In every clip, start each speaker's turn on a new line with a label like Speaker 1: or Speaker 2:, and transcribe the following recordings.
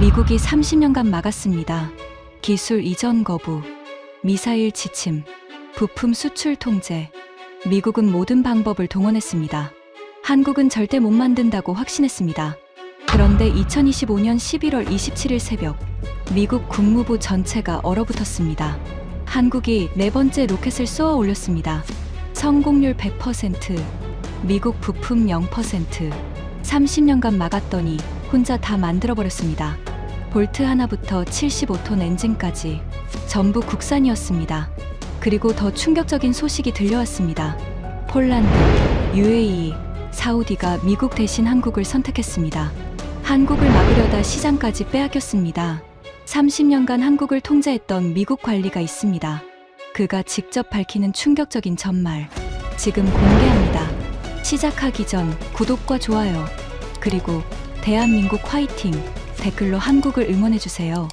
Speaker 1: 미국이 30년간 막았습니다. 기술 이전 거부, 미사일 지침, 부품 수출 통제. 미국은 모든 방법을 동원했습니다. 한국은 절대 못 만든다고 확신했습니다. 그런데 2025년 11월 27일 새벽, 미국 국무부 전체가 얼어붙었습니다. 한국이 네 번째 로켓을 쏘아 올렸습니다. 성공률 100%, 미국 부품 0%. 30년간 막았더니 혼자 다 만들어버렸습니다. 볼트 하나부터 75톤 엔진까지 전부 국산이었습니다. 그리고 더 충격적인 소식이 들려왔습니다. 폴란드, UAE, 사우디가 미국 대신 한국을 선택했습니다. 한국을 막으려다 시장까지 빼앗겼습니다. 30년간 한국을 통제했던 미국 관리가 있습니다. 그가 직접 밝히는 충격적인 전말, 지금 공개합니다. 시작하기 전 구독과 좋아요, 그리고 대한민국 화이팅! 댓글로 한국을 응원해주세요.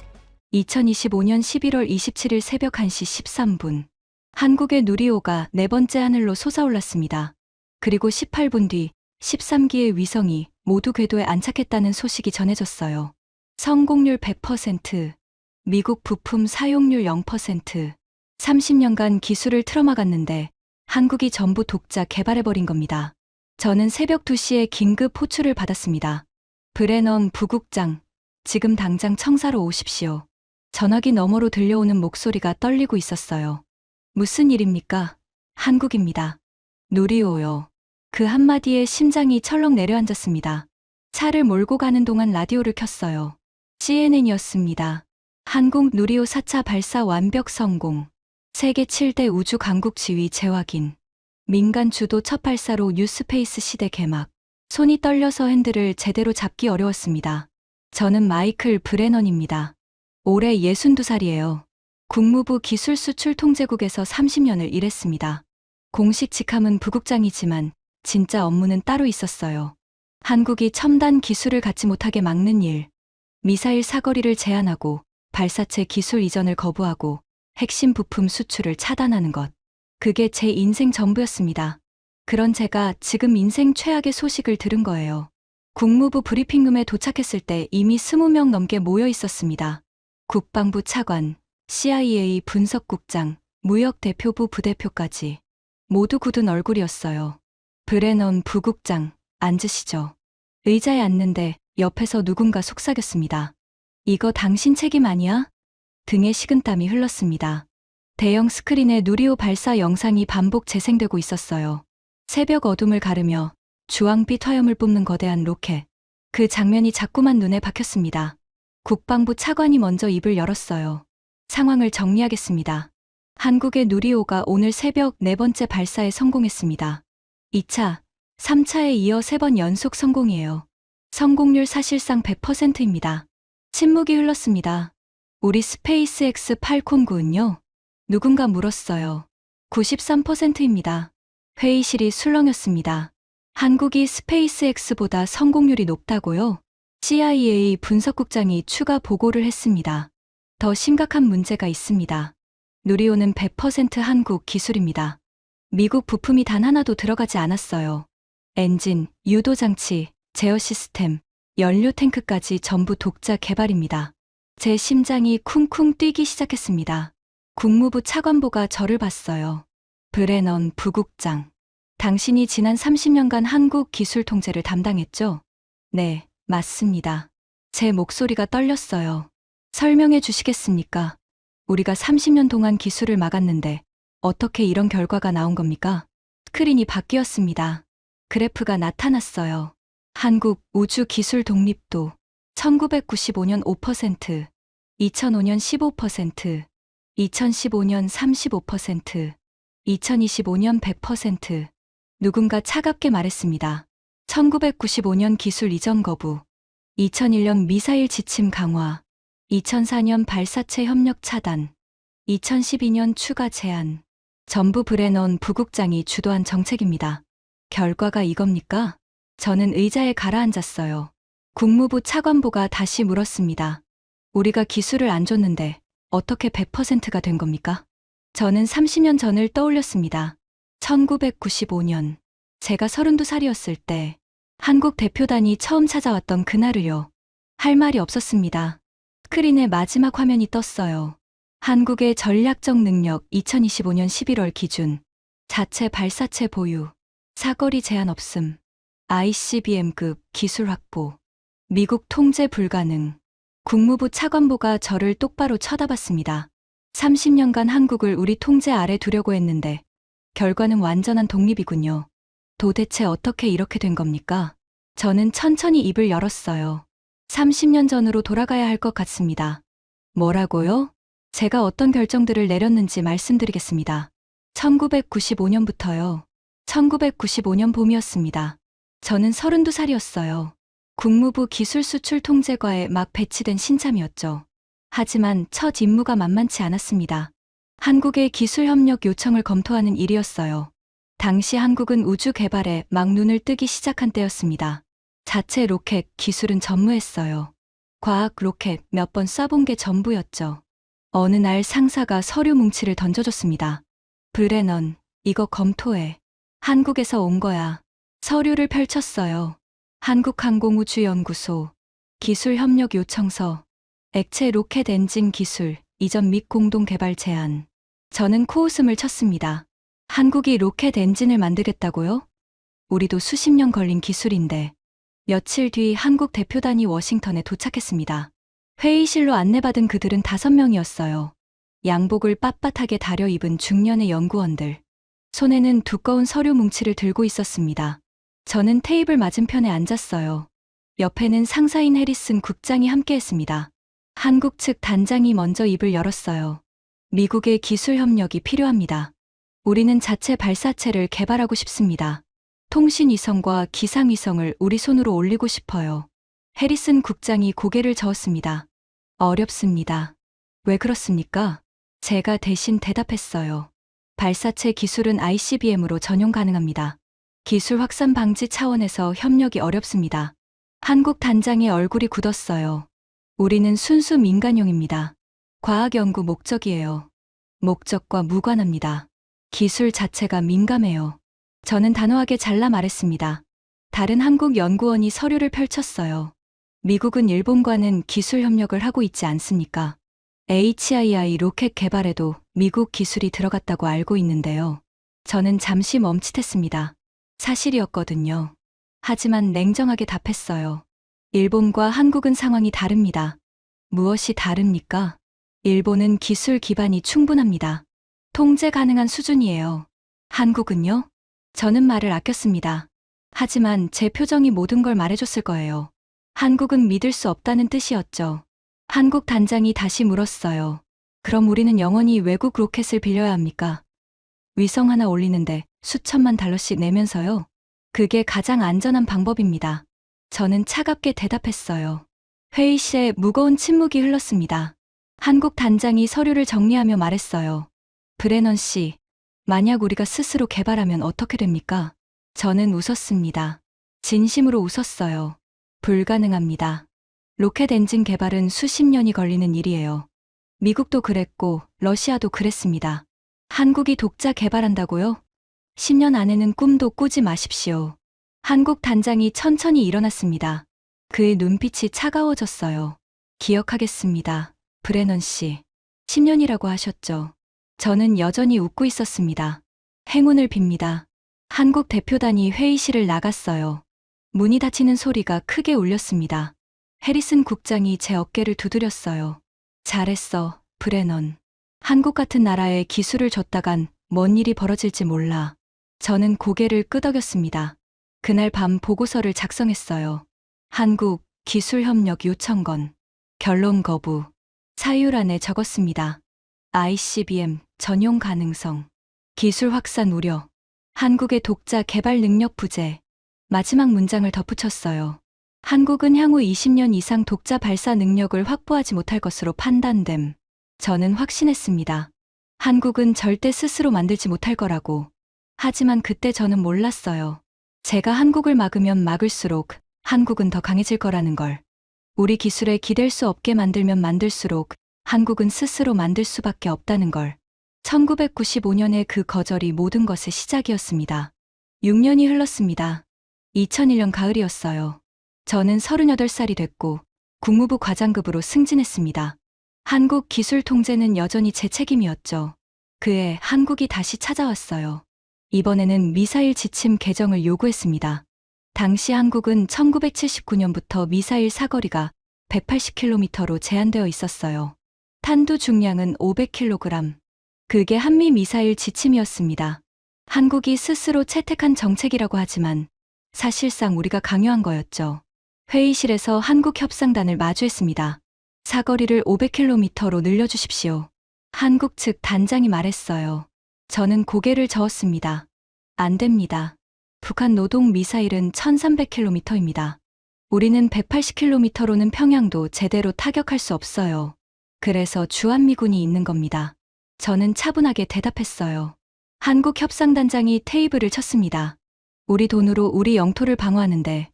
Speaker 1: 2025년 11월 27일 새벽 1시 13분. 한국의 누리호가 네 번째 하늘로 솟아올랐습니다. 그리고 18분 뒤 13기의 위성이 모두 궤도에 안착했다는 소식이 전해졌어요. 성공률 100%, 미국 부품 사용률 0%. 30년간 기술을 틀어막았는데 한국이 전부 독자 개발해버린 겁니다. 저는 새벽 2시에 긴급 호출을 받았습니다. 브레넌 부국장, 지금 당장 청사로 오십시오. 전화기 너머로 들려오는 목소리가 떨리고 있었어요. 무슨 일입니까? 한국입니다. 누리호요. 그 한마디에 심장이 철렁 내려앉았습니다. 차를 몰고 가는 동안 라디오를 켰어요. CNN이었습니다. 한국 누리호 4차 발사 완벽 성공. 세계 7대 우주 강국 지위 재확인. 민간 주도 첫 발사로 뉴스페이스 시대 개막. 손이 떨려서 핸들을 제대로 잡기 어려웠습니다. 저는 마이클 브레넌입니다. 올해 62살이에요. 국무부 기술수출통제국에서 30년을 일했습니다. 공식 직함은 부국장이지만 진짜 업무는 따로 있었어요. 한국이 첨단 기술을 갖지 못하게 막는 일, 미사일 사거리를 제한하고 발사체 기술 이전을 거부하고 핵심 부품 수출을 차단하는 것. 그게 제 인생 전부였습니다. 그런 제가 지금 인생 최악의 소식을 들은 거예요. 국무부 브리핑룸에 도착했을 때 이미 20명 넘게 모여 있었습니다. 국방부 차관, CIA 분석국장, 무역대표부 부대표까지. 모두 굳은 얼굴이었어요. 브레넌 부국장, 앉으시죠. 의자에 앉는데 옆에서 누군가 속삭였습니다. 이거 당신 책임 아니야? 등에 식은땀이 흘렀습니다. 대형 스크린에 누리호 발사 영상이 반복 재생되고 있었어요. 새벽 어둠을 가르며 주황빛 화염을 뿜는 거대한 로켓. 그 장면이 자꾸만 눈에 박혔습니다. 국방부 차관이 먼저 입을 열었어요. 상황을 정리하겠습니다. 한국의 누리호가 오늘 새벽 네 번째 발사에 성공했습니다. 2차, 3차에 이어 3번 연속 성공이에요. 성공률 사실상 100%입니다. 침묵이 흘렀습니다. 우리 스페이스X 팔콘 9은요? 누군가 물었어요. 93%입니다. 회의실이 술렁였습니다. 한국이 스페이스X보다 성공률이 높다고요? CIA 분석국장이 추가 보고를 했습니다. 더 심각한 문제가 있습니다. 누리호는 100% 한국 기술입니다. 미국 부품이 단 하나도 들어가지 않았어요. 엔진, 유도장치, 제어 시스템, 연료 탱크까지 전부 독자 개발입니다. 제 심장이 쿵쿵 뛰기 시작했습니다. 국무부 차관보가 저를 봤어요. 브레넌 부국장, 당신이 지난 30년간 한국 기술 통제를 담당했죠? 네, 맞습니다. 제 목소리가 떨렸어요. 설명해 주시겠습니까? 우리가 30년 동안 기술을 막았는데 어떻게 이런 결과가 나온 겁니까? 스크린이 바뀌었습니다. 그래프가 나타났어요. 한국 우주 기술 독립도 1995년 5%, 2005년 15%, 2015년 35%, 2025년 100%. 누군가 차갑게 말했습니다. 1995년 기술 이전 거부, 2001년 미사일 지침 강화, 2004년 발사체 협력 차단, 2012년 추가 제한. 전부 브레넌 부국장이 주도한 정책입니다. 결과가 이겁니까? 저는 의자에 가라앉았어요. 국무부 차관보가 다시 물었습니다. 우리가 기술을 안 줬는데 어떻게 100%가 된 겁니까? 저는 30년 전을 떠올렸습니다. 1995년, 제가 32살이었을 때 한국 대표단이 처음 찾아왔던 그날을요. 할 말이 없었습니다. 스크린에 마지막 화면이 떴어요. 한국의 전략적 능력 2025년 11월 기준. 자체 발사체 보유. 사거리 제한 없음. ICBM급 기술 확보. 미국 통제 불가능. 국무부 차관보가 저를 똑바로 쳐다봤습니다. 30년간 한국을 우리 통제 아래 두려고 했는데 결과는 완전한 독립이군요. 도대체 어떻게 이렇게 된 겁니까? 저는 천천히 입을 열었어요. 30년 전으로 돌아가야 할 것 같습니다. 뭐라고요? 제가 어떤 결정들을 내렸는지 말씀드리겠습니다. 1995년부터요. 1995년 봄이었습니다. 저는 32살이었어요. 국무부 기술수출통제과에 막 배치된 신참이었죠. 하지만 첫 임무가 만만치 않았습니다. 한국의 기술협력 요청을 검토하는 일이었어요. 당시 한국은 우주 개발에 막 눈을 뜨기 시작한 때였습니다. 자체 로켓 기술은 전무했어요. 과학 로켓 몇 번 쏴본 게 전부였죠. 어느 날 상사가 서류 뭉치를 던져줬습니다. 브레넌, 이거 검토해. 한국에서 온 거야. 서류를 펼쳤어요. 한국항공우주연구소, 기술협력 요청서, 액체 로켓 엔진 기술, 이전 및 공동 개발 제안. 저는 코웃음을 쳤습니다. 한국이 로켓 엔진을 만들겠다고요? 우리도 수십 년 걸린 기술인데. 며칠 뒤 한국 대표단이 워싱턴에 도착했습니다. 회의실로 안내받은 그들은 5명이었어요. 양복을 빳빳하게 다려 입은 중년의 연구원들. 손에는 두꺼운 서류 뭉치를 들고 있었습니다. 저는 테이블 맞은편에 앉았어요. 옆에는 상사인 해리슨 국장이 함께했습니다. 한국 측 단장이 먼저 입을 열었어요. 미국의 기술 협력이 필요합니다. 우리는 자체 발사체를 개발하고 싶습니다. 통신위성과 기상위성을 우리 손으로 올리고 싶어요. 해리슨 국장이 고개를 저었습니다. 어렵습니다. 왜 그렇습니까? 제가 대신 대답했어요. 발사체 기술은 ICBM으로 전용 가능합니다. 기술 확산 방지 차원에서 협력이 어렵습니다. 한국 단장의 얼굴이 굳었어요. 우리는 순수 민간용입니다. 과학 연구 목적이에요. 목적과 무관합니다. 기술 자체가 민감해요. 저는 단호하게 잘라 말했습니다. 다른 한국 연구원이 서류를 펼쳤어요. 미국은 일본과는 기술 협력을 하고 있지 않습니까? HII 로켓 개발에도 미국 기술이 들어갔다고 알고 있는데요. 저는 잠시 멈칫했습니다. 사실이었거든요. 하지만 냉정하게 답했어요. 일본과 한국은 상황이 다릅니다. 무엇이 다릅니까? 일본은 기술 기반이 충분합니다. 통제 가능한 수준이에요. 한국은요? 저는 말을 아꼈습니다. 하지만 제 표정이 모든 걸 말해줬을 거예요. 한국은 믿을 수 없다는 뜻이었죠. 한국 단장이 다시 물었어요. 그럼 우리는 영원히 외국 로켓을 빌려야 합니까? 위성 하나 올리는데 수천만 달러씩 내면서요. 그게 가장 안전한 방법입니다. 저는 차갑게 대답했어요. 회의실에 무거운 침묵이 흘렀습니다. 한국 단장이 서류를 정리하며 말했어요. 브레넌 씨, 만약 우리가 스스로 개발하면 어떻게 됩니까? 저는 웃었습니다. 진심으로 웃었어요. 불가능합니다. 로켓 엔진 개발은 수십 년이 걸리는 일이에요. 미국도 그랬고 러시아도 그랬습니다. 한국이 독자 개발한다고요? 10년 안에는 꿈도 꾸지 마십시오. 한국 단장이 천천히 일어났습니다. 그의 눈빛이 차가워졌어요. 기억하겠습니다. 브레넌 씨. 10년이라고 하셨죠. 저는 여전히 웃고 있었습니다. 행운을 빕니다. 한국 대표단이 회의실을 나갔어요. 문이 닫히는 소리가 크게 울렸습니다. 해리슨 국장이 제 어깨를 두드렸어요. 잘했어, 브레넌. 한국 같은 나라에 기술을 줬다간 뭔 일이 벌어질지 몰라. 저는 고개를 끄덕였습니다. 그날 밤 보고서를 작성했어요. 한국 기술협력 요청건. 결론 거부. 사유란에 적었습니다. ICBM 전용 가능성. 기술 확산 우려. 한국의 독자 개발 능력 부재. 마지막 문장을 덧붙였어요. 한국은 향후 20년 이상 독자 발사 능력을 확보하지 못할 것으로 판단됨. 저는 확신했습니다. 한국은 절대 스스로 만들지 못할 거라고. 하지만 그때 저는 몰랐어요. 제가 한국을 막으면 막을수록 한국은 더 강해질 거라는 걸. 우리 기술에 기댈 수 없게 만들면 만들수록 한국은 스스로 만들 수밖에 없다는 걸. 1995년의 그 거절이 모든 것의 시작이었습니다. 6년이 흘렀습니다. 2001년 가을이었어요. 저는 38살이 됐고 국무부 과장급으로 승진했습니다. 한국 기술 통제는 여전히 제 책임이었죠. 그해 한국이 다시 찾아왔어요. 이번에는 미사일 지침 개정을 요구했습니다. 당시 한국은 1979년부터 미사일 사거리가 180km로 제한되어 있었어요. 탄두 중량은 500kg. 그게 한미 미사일 지침이었습니다. 한국이 스스로 채택한 정책이라고 하지만 사실상 우리가 강요한 거였죠. 회의실에서 한국 협상단을 마주했습니다. 사거리를 500km로 늘려주십시오. 한국 측 단장이 말했어요. 저는 고개를 저었습니다. 안 됩니다. 북한 노동 미사일은 1300km입니다. 우리는 180km로는 평양도 제대로 타격할 수 없어요. 그래서 주한미군이 있는 겁니다. 저는 차분하게 대답했어요. 한국 협상단장이 테이블을 쳤습니다. 우리 돈으로 우리 영토를 방어하는데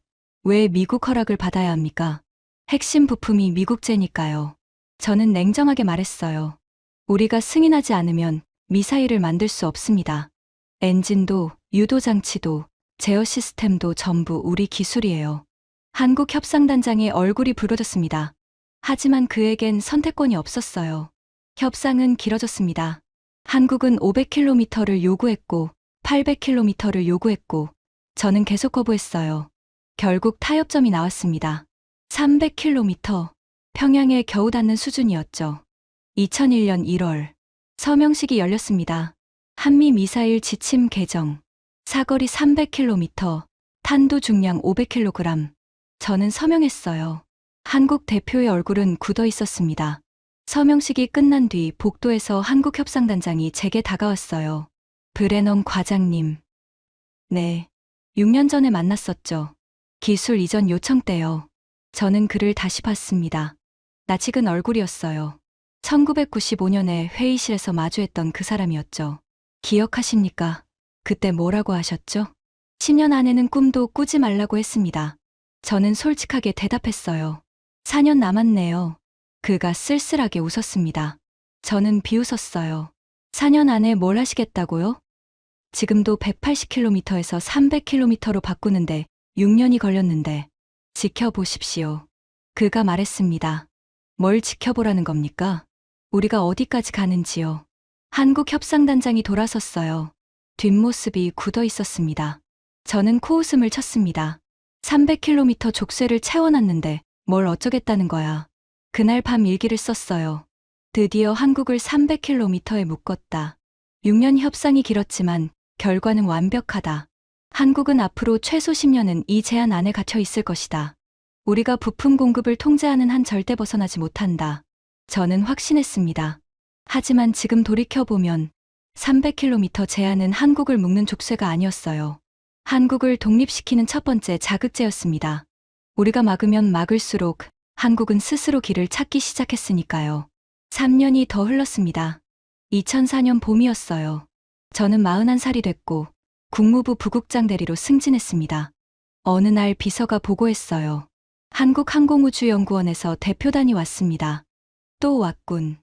Speaker 1: 왜 미국 허락을 받아야 합니까? 핵심 부품이 미국제니까요. 저는 냉정하게 말했어요. 우리가 승인하지 않으면 미사일을 만들 수 없습니다. 엔진도, 유도장치도, 제어 시스템도 전부 우리 기술이에요. 한국 협상단장의 얼굴이 붉어졌습니다. 하지만 그에겐 선택권이 없었어요. 협상은 길어졌습니다. 한국은 500km를 요구했고 800km를 요구했고 저는 계속 거부했어요. 결국 타협점이 나왔습니다. 300km. 평양에 겨우 닿는 수준이었죠. 2001년 1월 서명식이 열렸습니다. 한미 미사일 지침 개정. 사거리 300km, 탄두 중량 500kg. 저는 서명했어요. 한국 대표의 얼굴은 굳어 있었습니다. 서명식이 끝난 뒤 복도에서 한국 협상단장이 제게 다가왔어요. 브레넌 과장님. 네. 6년 전에 만났었죠. 기술 이전 요청 때요. 저는 그를 다시 봤습니다. 낯익은 얼굴이었어요. 1995년에 회의실에서 마주했던 그 사람이었죠. 기억하십니까? 그때 뭐라고 하셨죠? 10년 안에는 꿈도 꾸지 말라고 했습니다. 저는 솔직하게 대답했어요. 4년 남았네요. 그가 쓸쓸하게 웃었습니다. 저는 비웃었어요. 4년 안에 뭘 하시겠다고요? 지금도 180km에서 300km로 바꾸는데 6년이 걸렸는데 지켜보십시오. 그가 말했습니다. 뭘 지켜보라는 겁니까? 우리가 어디까지 가는지요. 한국 협상단장이 돌아섰어요. 뒷모습이 굳어 있었습니다. 저는 코웃음을 쳤습니다. 300km 족쇄를 채워놨는데 뭘 어쩌겠다는 거야. 그날 밤 일기를 썼어요. 드디어 한국을 300km에 묶었다. 6년 협상이 길었지만 결과는 완벽하다. 한국은 앞으로 최소 10년은 이 제한 안에 갇혀 있을 것이다. 우리가 부품 공급을 통제하는 한 절대 벗어나지 못한다. 저는 확신했습니다. 하지만 지금 돌이켜보면 300km 제한은 한국을 묶는 족쇄가 아니었어요. 한국을 독립시키는 첫 번째 자극제였습니다. 우리가 막으면 막을수록 한국은 스스로 길을 찾기 시작했으니까요. 3년이 더 흘렀습니다. 2004년 봄이었어요. 저는 41살이 됐고 국무부 부국장 대리로 승진했습니다. 어느 날 비서가 보고했어요. 한국항공우주연구원에서 대표단이 왔습니다. 또 왔군.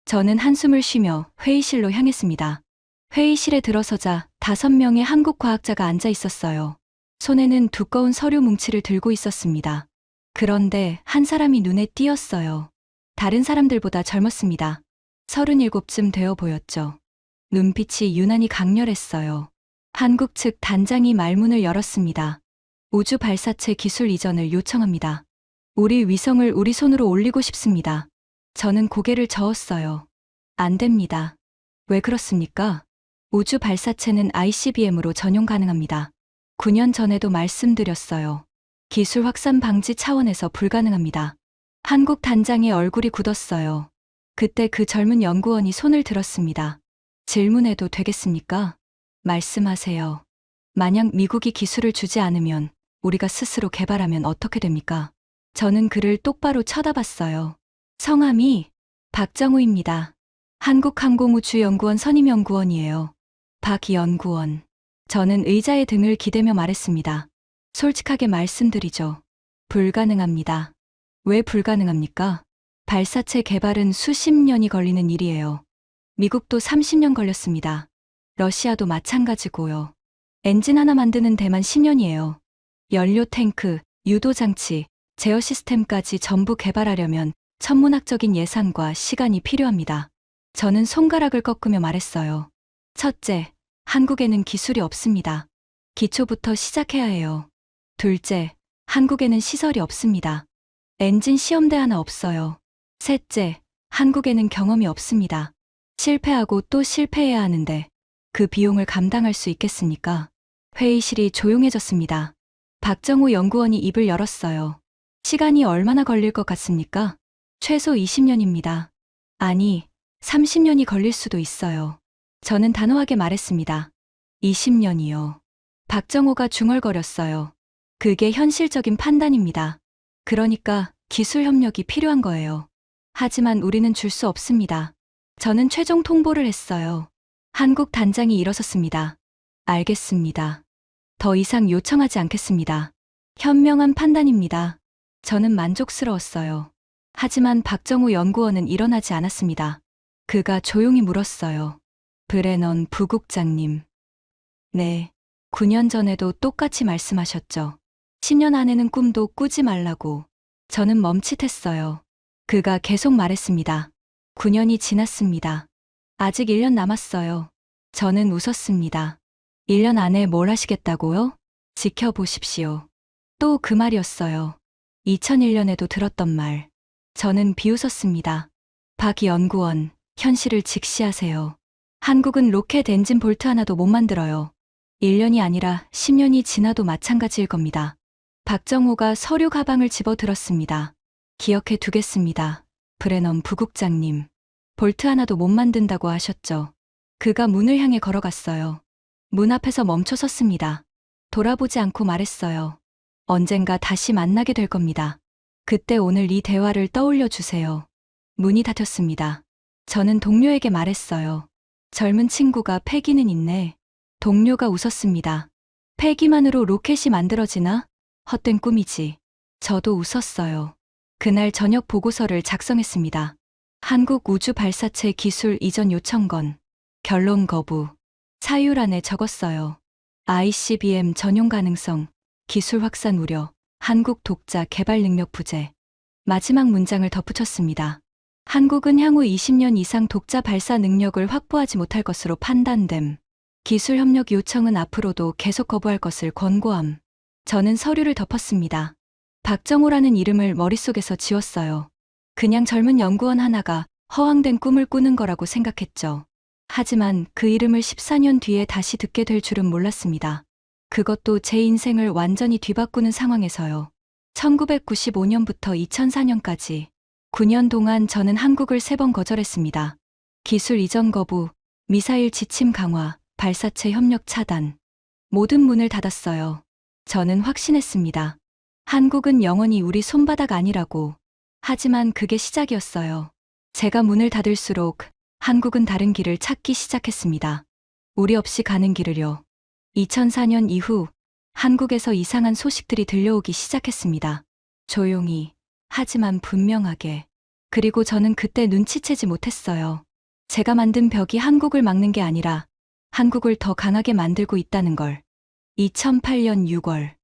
Speaker 1: 저는 한숨을 쉬며 회의실로 향했습니다. 회의실에 들어서자 5명의 한국 과학자가 앉아 있었어요. 손에는 두꺼운 서류 뭉치를 들고 있었습니다. 그런데 한 사람이 눈에 띄었어요. 다른 사람들보다 젊었습니다. 37쯤 되어 보였죠. 눈빛이 유난히 강렬했어요. 한국 측 단장이 말문을 열었습니다. 우주 발사체 기술 이전을 요청합니다. 우리 위성을 우리 손으로 올리고 싶습니다. 저는 고개를 저었어요. 안 됩니다. 왜 그렇습니까? 우주 발사체는 ICBM으로 전용 가능합니다. 9년 전에도 말씀드렸어요. 기술 확산 방지 차원에서 불가능합니다. 한국 단장의 얼굴이 굳었어요. 그때 그 젊은 연구원이 손을 들었습니다. 질문해도 되겠습니까? 말씀하세요. 만약 미국이 기술을 주지 않으면 우리가 스스로 개발하면 어떻게 됩니까? 저는 그를 똑바로 쳐다봤어요. 성함이 박정우입니다. 한국항공우주연구원 선임연구원이에요. 박 연구원. 저는 의자의 등을 기대며 말했습니다. 솔직하게 말씀드리죠. 불가능합니다. 왜 불가능합니까? 발사체 개발은 수십 년이 걸리는 일이에요. 미국도 30년 걸렸습니다. 러시아도 마찬가지고요. 엔진 하나 만드는 데만 10년이에요. 연료 탱크, 유도 장치, 제어 시스템까지 전부 개발하려면 천문학적인 예산과 시간이 필요합니다. 저는 손가락을 꺾으며 말했어요. 첫째, 한국에는 기술이 없습니다. 기초부터 시작해야 해요. 둘째, 한국에는 시설이 없습니다. 엔진 시험대 하나 없어요. 셋째, 한국에는 경험이 없습니다. 실패하고 또 실패해야 하는데 그 비용을 감당할 수 있겠습니까? 회의실이 조용해졌습니다. 박정호 연구원이 입을 열었어요. 시간이 얼마나 걸릴 것 같습니까? 최소 20년입니다. 아니, 30년이 걸릴 수도 있어요. 저는 단호하게 말했습니다. 20년이요. 박정호가 중얼거렸어요. 그게 현실적인 판단입니다. 그러니까 기술 협력이 필요한 거예요. 하지만 우리는 줄 수 없습니다. 저는 최종 통보를 했어요. 한국 단장이 일어섰습니다. 알겠습니다. 더 이상 요청하지 않겠습니다. 현명한 판단입니다. 저는 만족스러웠어요. 하지만 박정호 연구원은 일어나지 않았습니다. 그가 조용히 물었어요. 브레넌 부국장님. 네. 9년 전에도 똑같이 말씀하셨죠. 10년 안에는 꿈도 꾸지 말라고. 저는 멈칫했어요. 그가 계속 말했습니다. 9년이 지났습니다. 아직 1년 남았어요. 저는 웃었습니다. 1년 안에 뭘 하시겠다고요? 지켜보십시오. 또 그 말이었어요. 2001년에도 들었던 말. 저는 비웃었습니다. 박 연구원, 현실을 직시하세요. 한국은 로켓 엔진 볼트 하나도 못 만들어요. 1년이 아니라 10년이 지나도 마찬가지일 겁니다. 박정호가 서류 가방을 집어들었습니다. 기억해 두겠습니다. 브레넌 부국장님. 볼트 하나도 못 만든다고 하셨죠. 그가 문을 향해 걸어갔어요. 문 앞에서 멈춰 섰습니다. 돌아보지 않고 말했어요. 언젠가 다시 만나게 될 겁니다. 그때 오늘 이 대화를 떠올려 주세요. 문이 닫혔습니다. 저는 동료에게 말했어요. 젊은 친구가 패기는 있네. 동료가 웃었습니다. 패기만으로 로켓이 만들어지나? 헛된 꿈이지. 저도 웃었어요. 그날 저녁 보고서를 작성했습니다. 한국 우주 발사체 기술 이전 요청건. 결론 거부. 사유란에 적었어요. ICBM 전용 가능성, 기술 확산 우려, 한국 독자 개발 능력 부재. 마지막 문장을 덧붙였습니다. 한국은 향후 20년 이상 독자 발사 능력을 확보하지 못할 것으로 판단됨. 기술 협력 요청은 앞으로도 계속 거부할 것을 권고함. 저는 서류를 덮었습니다. 박정호라는 이름을 머릿속에서 지웠어요. 그냥 젊은 연구원 하나가 허황된 꿈을 꾸는 거라고 생각했죠. 하지만 그 이름을 14년 뒤에 다시 듣게 될 줄은 몰랐습니다. 그것도 제 인생을 완전히 뒤바꾸는 상황에서요. 1995년부터 2004년까지 9년 동안 저는 한국을 3번 거절했습니다. 기술 이전 거부, 미사일 지침 강화, 발사체 협력 차단. 모든 문을 닫았어요. 저는 확신했습니다. 한국은 영원히 우리 손바닥 아니라고. 하지만 그게 시작이었어요. 제가 문을 닫을수록 한국은 다른 길을 찾기 시작했습니다. 우리 없이 가는 길을요. 2004년 이후 한국에서 이상한 소식들이 들려오기 시작했습니다. 조용히, 하지만 분명하게. 그리고 저는 그때 눈치채지 못했어요. 제가 만든 벽이 한국을 막는 게 아니라 한국을 더 강하게 만들고 있다는 걸. 2008년 6월,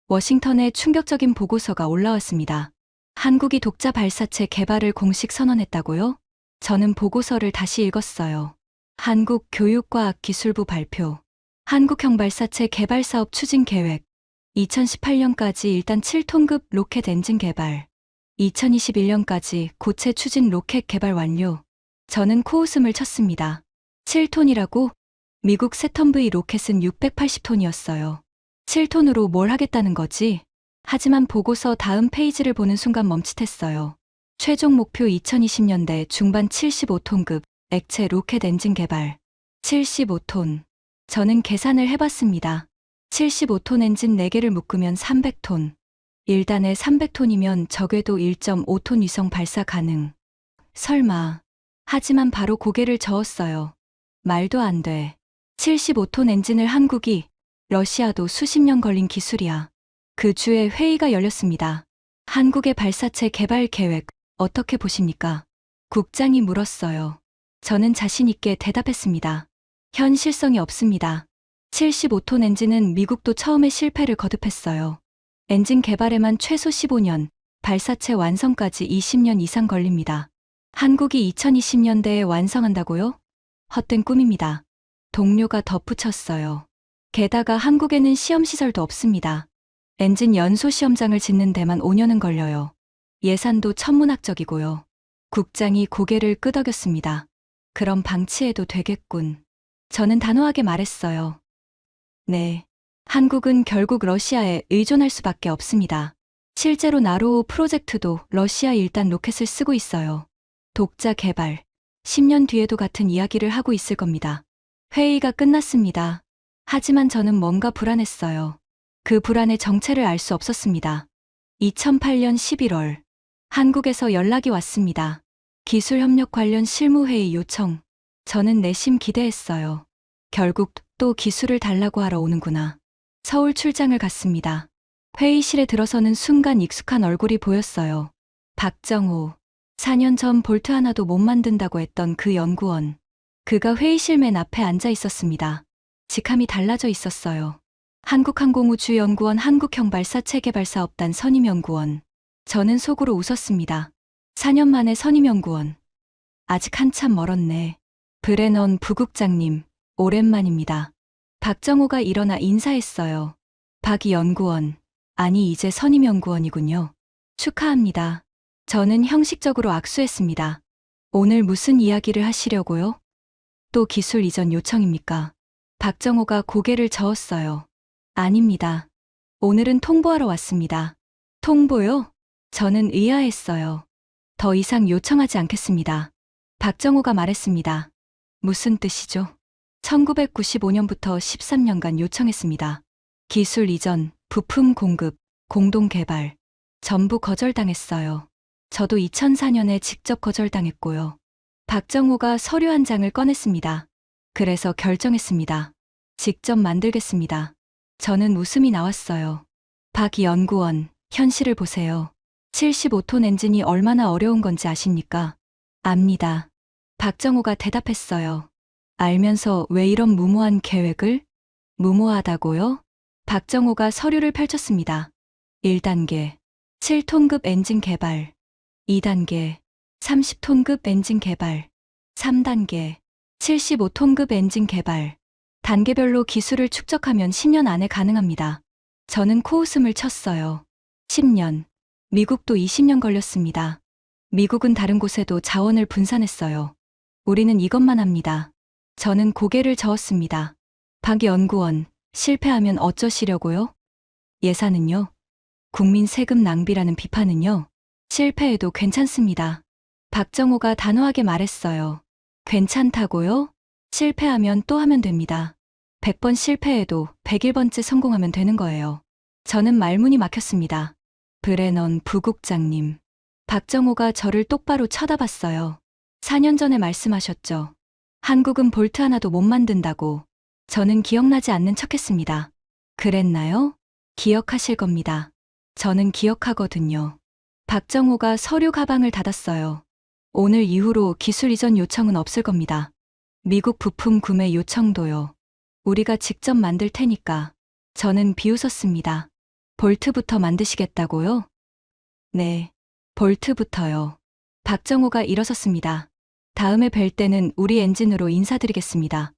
Speaker 1: 워싱턴에 충격적인 보고서가 올라왔습니다. 한국이 독자 발사체 개발을 공식 선언했다고요? 저는 보고서를 다시 읽었어요. 한국교육과학기술부 발표. 한국형 발사체 개발 사업 추진 계획. 2018년까지 일단 7톤급 로켓 엔진 개발. 2021년까지 고체 추진 로켓 개발 완료. 저는 코웃음을 쳤습니다. 7톤이라고? 미국 세턴V 로켓은 680톤이었어요. 7톤으로 뭘 하겠다는 거지? 하지만 보고서 다음 페이지를 보는 순간 멈칫했어요. 최종 목표 2020년대 중반 75톤급 액체 로켓 엔진 개발. 75톤. 저는 계산을 해봤습니다. 75톤 엔진 4개를 묶으면 300톤. 1단에 300톤이면 적외도 1.5톤 위성 발사 가능. 설마. 하지만 바로 고개를 저었어요. 말도 안 돼. 75톤 엔진을 한국이, 러시아도 수십 년 걸린 기술이야. 그 주에 회의가 열렸습니다. 한국의 발사체 개발 계획 어떻게 보십니까? 국장이 물었어요. 저는 자신 있게 대답했습니다. 현실성이 없습니다. 75톤 엔진은 미국도 처음에 실패를 거듭했어요. 엔진 개발에만 최소 15년, 발사체 완성까지 20년 이상 걸립니다. 한국이 2020년대에 완성한다고요? 헛된 꿈입니다. 동료가 덧붙였어요. 게다가 한국에는 시험시설도 없습니다. 엔진 연소 시험장을 짓는 데만 5년은 걸려요. 예산도 천문학적이고요. 국장이 고개를 끄덕였습니다. 그럼 방치해도 되겠군. 저는 단호하게 말했어요. 네. 한국은 결국 러시아에 의존할 수밖에 없습니다. 실제로 나로호 프로젝트도 러시아 1단 로켓을 쓰고 있어요. 독자 개발. 10년 뒤에도 같은 이야기를 하고 있을 겁니다. 회의가 끝났습니다. 하지만 저는 뭔가 불안했어요. 그 불안의 정체를 알 수 없었습니다. 2008년 11월. 한국에서 연락이 왔습니다. 기술협력 관련 실무회의 요청. 저는 내심 기대했어요. 결국 또 기술을 달라고 하러 오는구나. 서울 출장을 갔습니다. 회의실에 들어서는 순간 익숙한 얼굴이 보였어요. 박정호. 4년 전 볼트 하나도 못 만든다고 했던 그 연구원. 그가 회의실 맨 앞에 앉아 있었습니다. 직함이 달라져 있었어요. 한국항공우주연구원 한국형발사체계발사업단 선임연구원. 저는 속으로 웃었습니다. 4년 만에 선임연구원. 아직 한참 멀었네. 브레넌 부국장님, 오랜만입니다. 박정호가 일어나 인사했어요. 박 연구원. 아니 이제 선임연구원이군요. 축하합니다. 저는 형식적으로 악수했습니다. 오늘 무슨 이야기를 하시려고요? 또 기술 이전 요청입니까? 박정호가 고개를 저었어요. 아닙니다. 오늘은 통보하러 왔습니다. 통보요? 저는 의아했어요. 더 이상 요청하지 않겠습니다. 박정호가 말했습니다. 무슨 뜻이죠? 1995년부터 13년간 요청했습니다. 기술 이전, 부품 공급, 공동 개발. 전부 거절당했어요. 저도 2004년에 직접 거절당했고요. 박정호가 서류 한 장을 꺼냈습니다. 그래서 결정했습니다. 직접 만들겠습니다. 저는 웃음이 나왔어요. 박 연구원, 현실을 보세요. 75톤 엔진이 얼마나 어려운 건지 아십니까? 압니다. 박정호가 대답했어요. 알면서 왜 이런 무모한 계획을? 무모하다고요? 박정호가 서류를 펼쳤습니다. 1단계, 7톤급 엔진 개발. 2단계, 30톤급 엔진 개발. 3단계, 75톤급 엔진 개발. 단계별로 기술을 축적하면 10년 안에 가능합니다. 저는 코웃음을 쳤어요. 10년. 미국도 20년 걸렸습니다. 미국은 다른 곳에도 자원을 분산했어요. 우리는 이것만 합니다. 저는 고개를 저었습니다. 박 연구원, 실패하면 어쩌시려고요? 예산은요? 국민 세금 낭비라는 비판은요? 실패해도 괜찮습니다. 박정호가 단호하게 말했어요. 괜찮다고요? 실패하면 또 하면 됩니다. 100번 실패해도 101번째 성공하면 되는 거예요. 저는 말문이 막혔습니다. 브레넌 부국장님. 박정호가 저를 똑바로 쳐다봤어요. 4년 전에 말씀하셨죠. 한국은 볼트 하나도 못 만든다고. 저는 기억나지 않는 척했습니다. 그랬나요? 기억하실 겁니다. 저는 기억하거든요. 박정호가 서류 가방을 닫았어요. 오늘 이후로 기술 이전 요청은 없을 겁니다. 미국 부품 구매 요청도요. 우리가 직접 만들 테니까. 저는 비웃었습니다. 볼트부터 만드시겠다고요? 네, 볼트부터요. 박정호가 일어섰습니다. 다음에 뵐 때는 우리 엔진으로 인사드리겠습니다.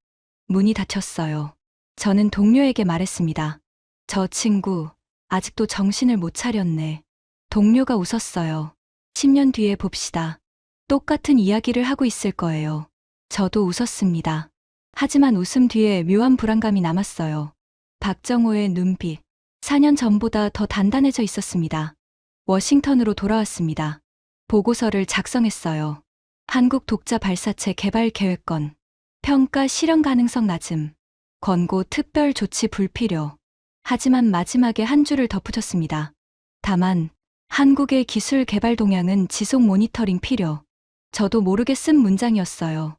Speaker 1: 문이 닫혔어요. 저는 동료에게 말했습니다. 저 친구, 아직도 정신을 못 차렸네. 동료가 웃었어요. 10년 뒤에 봅시다. 똑같은 이야기를 하고 있을 거예요. 저도 웃었습니다. 하지만 웃음 뒤에 묘한 불안감이 남았어요. 박정호의 눈빛, 4년 전보다 더 단단해져 있었습니다. 워싱턴으로 돌아왔습니다. 보고서를 작성했어요. 한국 독자 발사체 개발 계획건, 평가 실현 가능성 낮음, 권고 특별 조치 불필요. 하지만 마지막에 한 줄을 덧붙였습니다. 다만, 한국의 기술 개발 동향은 지속 모니터링 필요. 저도 모르게 쓴 문장이었어요.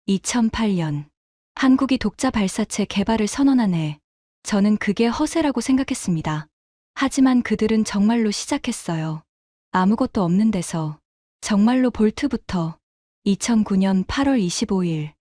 Speaker 1: 2008년. 한국이 독자 발사체 개발을 선언한 해. 저는 그게 허세라고 생각했습니다. 하지만 그들은 정말로 시작했어요. 아무것도 없는 데서. 정말로 볼트부터. 2009년 8월 25일.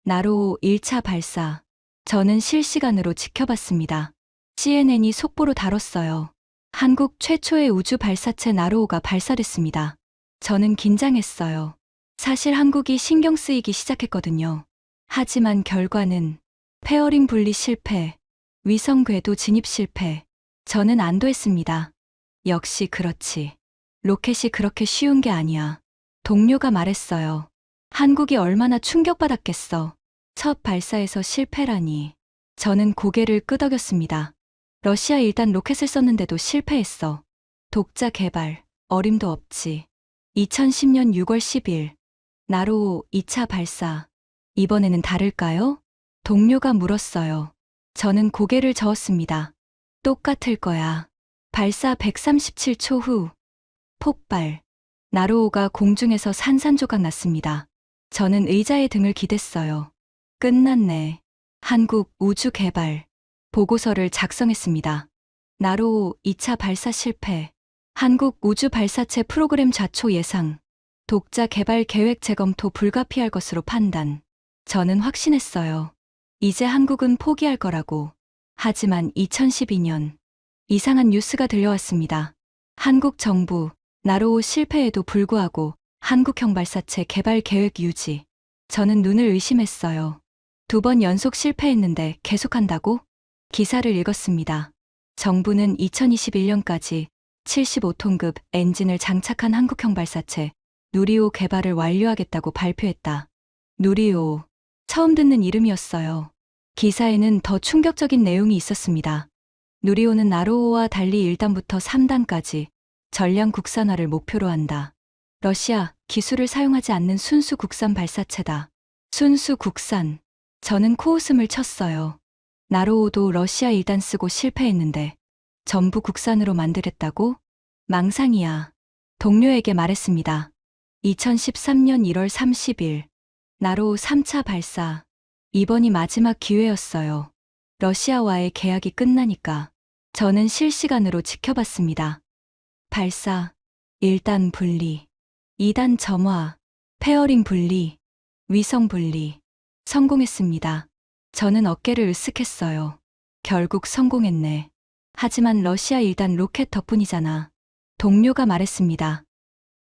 Speaker 1: 나로호 1차 발사. 저는 실시간으로 지켜봤습니다. CNN이 속보로 다뤘어요. 한국 최초의 우주 발사체 나로호가 발사됐습니다. 저는 긴장했어요. 사실 한국이 신경 쓰이기 시작했거든요. 하지만 결과는 페어링 분리 실패, 위성 궤도 진입 실패. 저는 안도했습니다. 역시 그렇지. 로켓이 그렇게 쉬운 게 아니야. 동료가 말했어요. 한국이 얼마나 충격받았겠어. 첫 발사에서 실패라니. 저는 고개를 끄덕였습니다. 러시아 1단 로켓을 썼는데도 실패했어. 독자 개발, 어림도 없지. 2010년 6월 10일, 나로호 2차 발사. 이번에는 다를까요? 동료가 물었어요. 저는 고개를 저었습니다. 똑같을 거야. 발사 137초 후, 폭발. 나로호가 공중에서 산산조각 났습니다. 저는 의자에 등을 기댔어요. 끝났네. 한국 우주 개발. 보고서를 작성했습니다. 나로호 2차 발사 실패. 한국 우주 발사체 프로그램 좌초 예상. 독자 개발 계획 재검토 불가피할 것으로 판단. 저는 확신했어요. 이제 한국은 포기할 거라고. 하지만 2012년 이상한 뉴스가 들려왔습니다. 한국 정부 나로호 실패에도 불구하고 한국형 발사체 개발 계획 유지. 저는 눈을 의심했어요. 2번 연속 실패했는데 계속한다고? 기사를 읽었습니다. 정부는 2021년까지 75톤급 엔진을 장착한 한국형 발사체 누리호 개발을 완료하겠다고 발표했다. 누리호. 처음 듣는 이름이었어요. 기사에는 더 충격적인 내용이 있었습니다. 누리호는 나로호와 달리 1단부터 3단까지 전량 국산화를 목표로 한다. 러시아 기술을 사용하지 않는 순수 국산 발사체다. 순수 국산. 저는 코웃음을 쳤어요. 나로호도 러시아 1단 쓰고 실패했는데 전부 국산으로 만들겠다고? 망상이야. 동료에게 말했습니다. 2013년 1월 30일 나로호 3차 발사. 이번이 마지막 기회였어요. 러시아와의 계약이 끝나니까 저는 실시간으로 지켜봤습니다. 발사, 1단 분리, 2단 점화, 페어링 분리, 위성 분리. 성공했습니다. 저는 어깨를 으쓱했어요. 결국 성공했네. 하지만 러시아 1단 로켓 덕분이잖아. 동료가 말했습니다.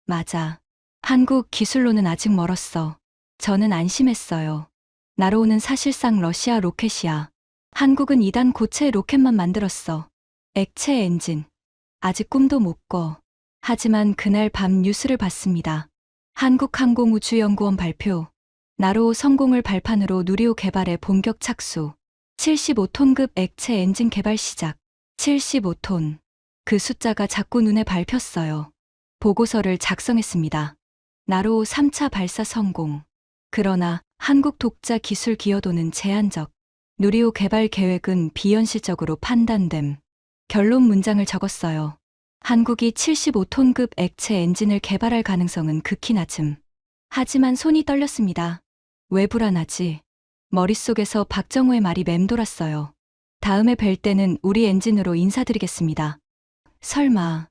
Speaker 1: 맞아. 한국 기술로는 아직 멀었어. 저는 안심했어요. 나로호는 사실상 러시아 로켓이야. 한국은 2단 고체 로켓만 만들었어. 액체 엔진. 아직 꿈도 못 꿔. 하지만 그날 밤 뉴스를 봤습니다. 한국항공우주연구원 발표. 나로호 성공을 발판으로 누리호 개발에 본격 착수. 75톤급 액체 엔진 개발 시작. 75톤. 그 숫자가 자꾸 눈에 밟혔어요. 보고서를 작성했습니다. 나로호 3차 발사 성공. 그러나 한국 독자 기술 기여도는 제한적. 누리호 개발 계획은 비현실적으로 판단됨. 결론 문장을 적었어요. 한국이 75톤급 액체 엔진을 개발할 가능성은 극히 낮음. 하지만 손이 떨렸습니다. 왜 불안하지? 머릿속에서 박정호의 말이 맴돌았어요. 다음에 뵐 때는 우리 엔진으로 인사드리겠습니다. 설마.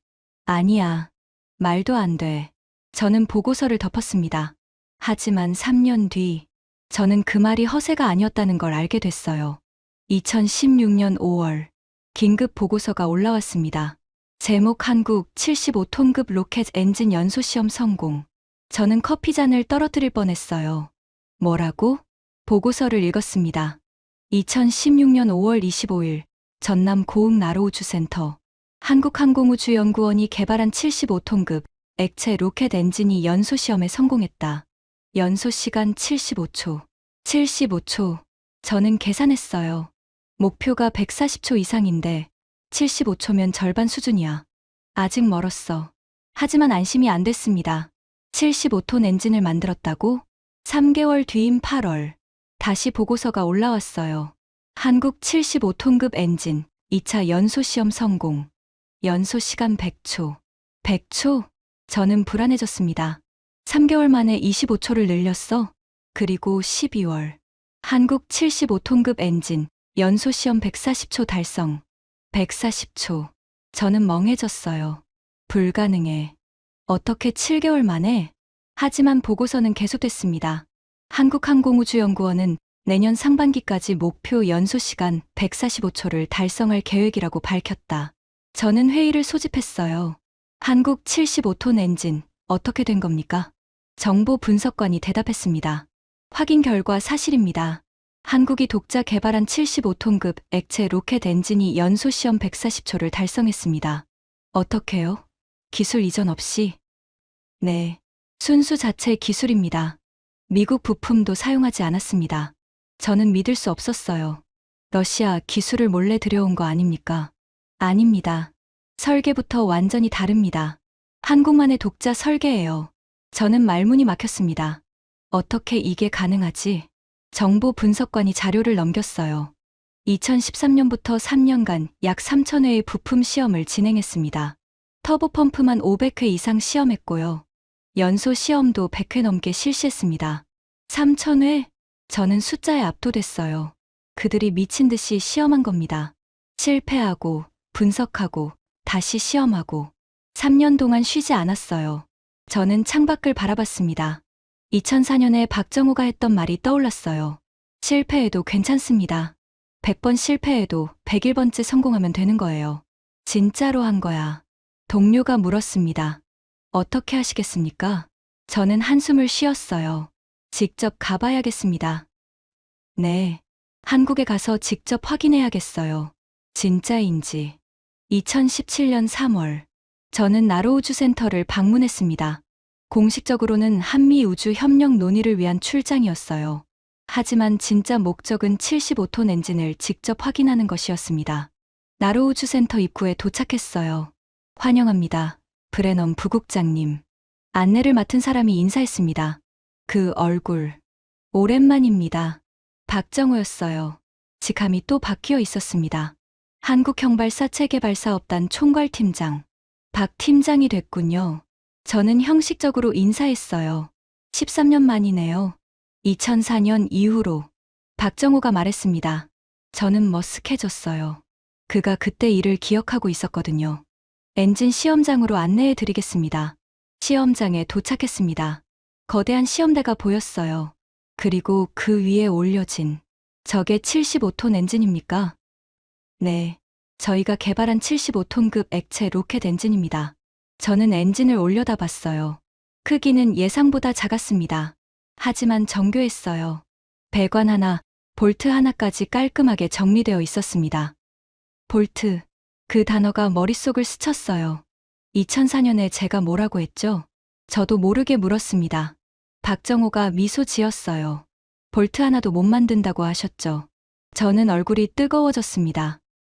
Speaker 1: 아니야. 말도 안 돼. 저는 보고서를 덮었습니다. 하지만 3년 뒤, 저는 그 말이 허세가 아니었다는 걸 알게 됐어요. 2016년 5월, 긴급 보고서가 올라왔습니다. 제목 한국 75톤급 로켓 엔진 연소 시험 성공. 저는 커피잔을 떨어뜨릴 뻔했어요. 뭐라고? 보고서를 읽었습니다. 2016년 5월 25일, 전남 고흥 나로우주센터. 한국항공우주연구원이 개발한 75톤급 액체 로켓 엔진이 연소 시험에 성공했다. 연소 시간 75초. 75초. 저는 계산했어요. 목표가 140초 이상인데 75초면 절반 수준이야. 아직 멀었어. 하지만 안심이 안 됐습니다. 75톤 엔진을 만들었다고? 3개월 뒤인 8월. 다시 보고서가 올라왔어요. 한국 75톤급 엔진 2차 연소 시험 성공. 연소 시간 100초. 100초? 저는 불안해졌습니다. 3개월 만에 25초를 늘렸어? 그리고 12월. 한국 75톤급 엔진 연소 시험 140초 달성. 140초. 저는 멍해졌어요. 불가능해. 어떻게 7개월 만에? 하지만 보고서는 계속됐습니다. 한국항공우주연구원은 내년 상반기까지 목표 연소 시간 145초를 달성할 계획이라고 밝혔다. 저는 회의를 소집했어요. 한국 75톤 엔진, 어떻게 된 겁니까? 정보 분석관이 대답했습니다. 확인 결과 사실입니다. 한국이 독자 개발한 75톤급 액체 로켓 엔진이 연소 시험 140초를 달성했습니다. 어떻게요? 기술 이전 없이? 네. 순수 자체 기술입니다. 미국 부품도 사용하지 않았습니다. 저는 믿을 수 없었어요. 러시아 기술을 몰래 들여온 거 아닙니까? 아닙니다. 설계부터 완전히 다릅니다. 한국만의 독자 설계예요. 저는 말문이 막혔습니다. 어떻게 이게 가능하지? 정보 분석관이 자료를 넘겼어요. 2013년부터 3년간 약 3,000회의 부품 시험을 진행했습니다. 터보펌프만 500회 이상 시험했고요. 연소 시험도 100회 넘게 실시했습니다. 3,000회? 저는 숫자에 압도됐어요. 그들이 미친 듯이 시험한 겁니다. 실패하고, 분석하고, 다시 시험하고. 3년 동안 쉬지 않았어요. 저는 창밖을 바라봤습니다. 2004년에 박정호가 했던 말이 떠올랐어요. 실패해도 괜찮습니다. 100번 실패해도 101번째 성공하면 되는 거예요. 진짜로 한 거야. 동료가 물었습니다. 어떻게 하시겠습니까? 저는 한숨을 쉬었어요. 직접 가봐야겠습니다. 네. 한국에 가서 직접 확인해야겠어요. 진짜인지. 2017년 3월. 저는 나로우주센터를 방문했습니다. 공식적으로는 한미우주협력 논의를 위한 출장이었어요. 하지만 진짜 목적은 75톤 엔진을 직접 확인하는 것이었습니다. 나로우주센터 입구에 도착했어요. 환영합니다. 브레넌 부국장님. 안내를 맡은 사람이 인사했습니다. 그 얼굴. 오랜만입니다. 박정호였어요. 직함이 또 바뀌어 있었습니다. 한국형발사 체계발사업단 총괄팀장. 박 팀장이 됐군요. 저는 형식적으로 인사했어요. 13년 만이네요. 2004년 이후로. 박정호가 말했습니다. 저는 머쓱해졌어요. 그가 그때 일을 기억하고 있었거든요. 엔진 시험장으로 안내해 드리겠습니다. 시험장에 도착했습니다. 거대한 시험대가 보였어요. 그리고 그 위에 올려진 저게 75톤 엔진입니까? 네. 저희가 개발한 75톤급 액체 로켓 엔진입니다. 저는 엔진을 올려다 봤어요. 크기는 예상보다 작았습니다. 하지만 정교했어요. 배관 하나, 볼트 하나까지 깔끔하게 정리되어 있었습니다. 볼트. 그 단어가 머릿속을 스쳤어요. 2004년에 제가 뭐라고 했죠? 저도 모르게 물었습니다. 박정호가 미소 지었어요. 볼트 하나도 못 만든다고 하셨죠? 저는 얼굴이 뜨거워졌습니다.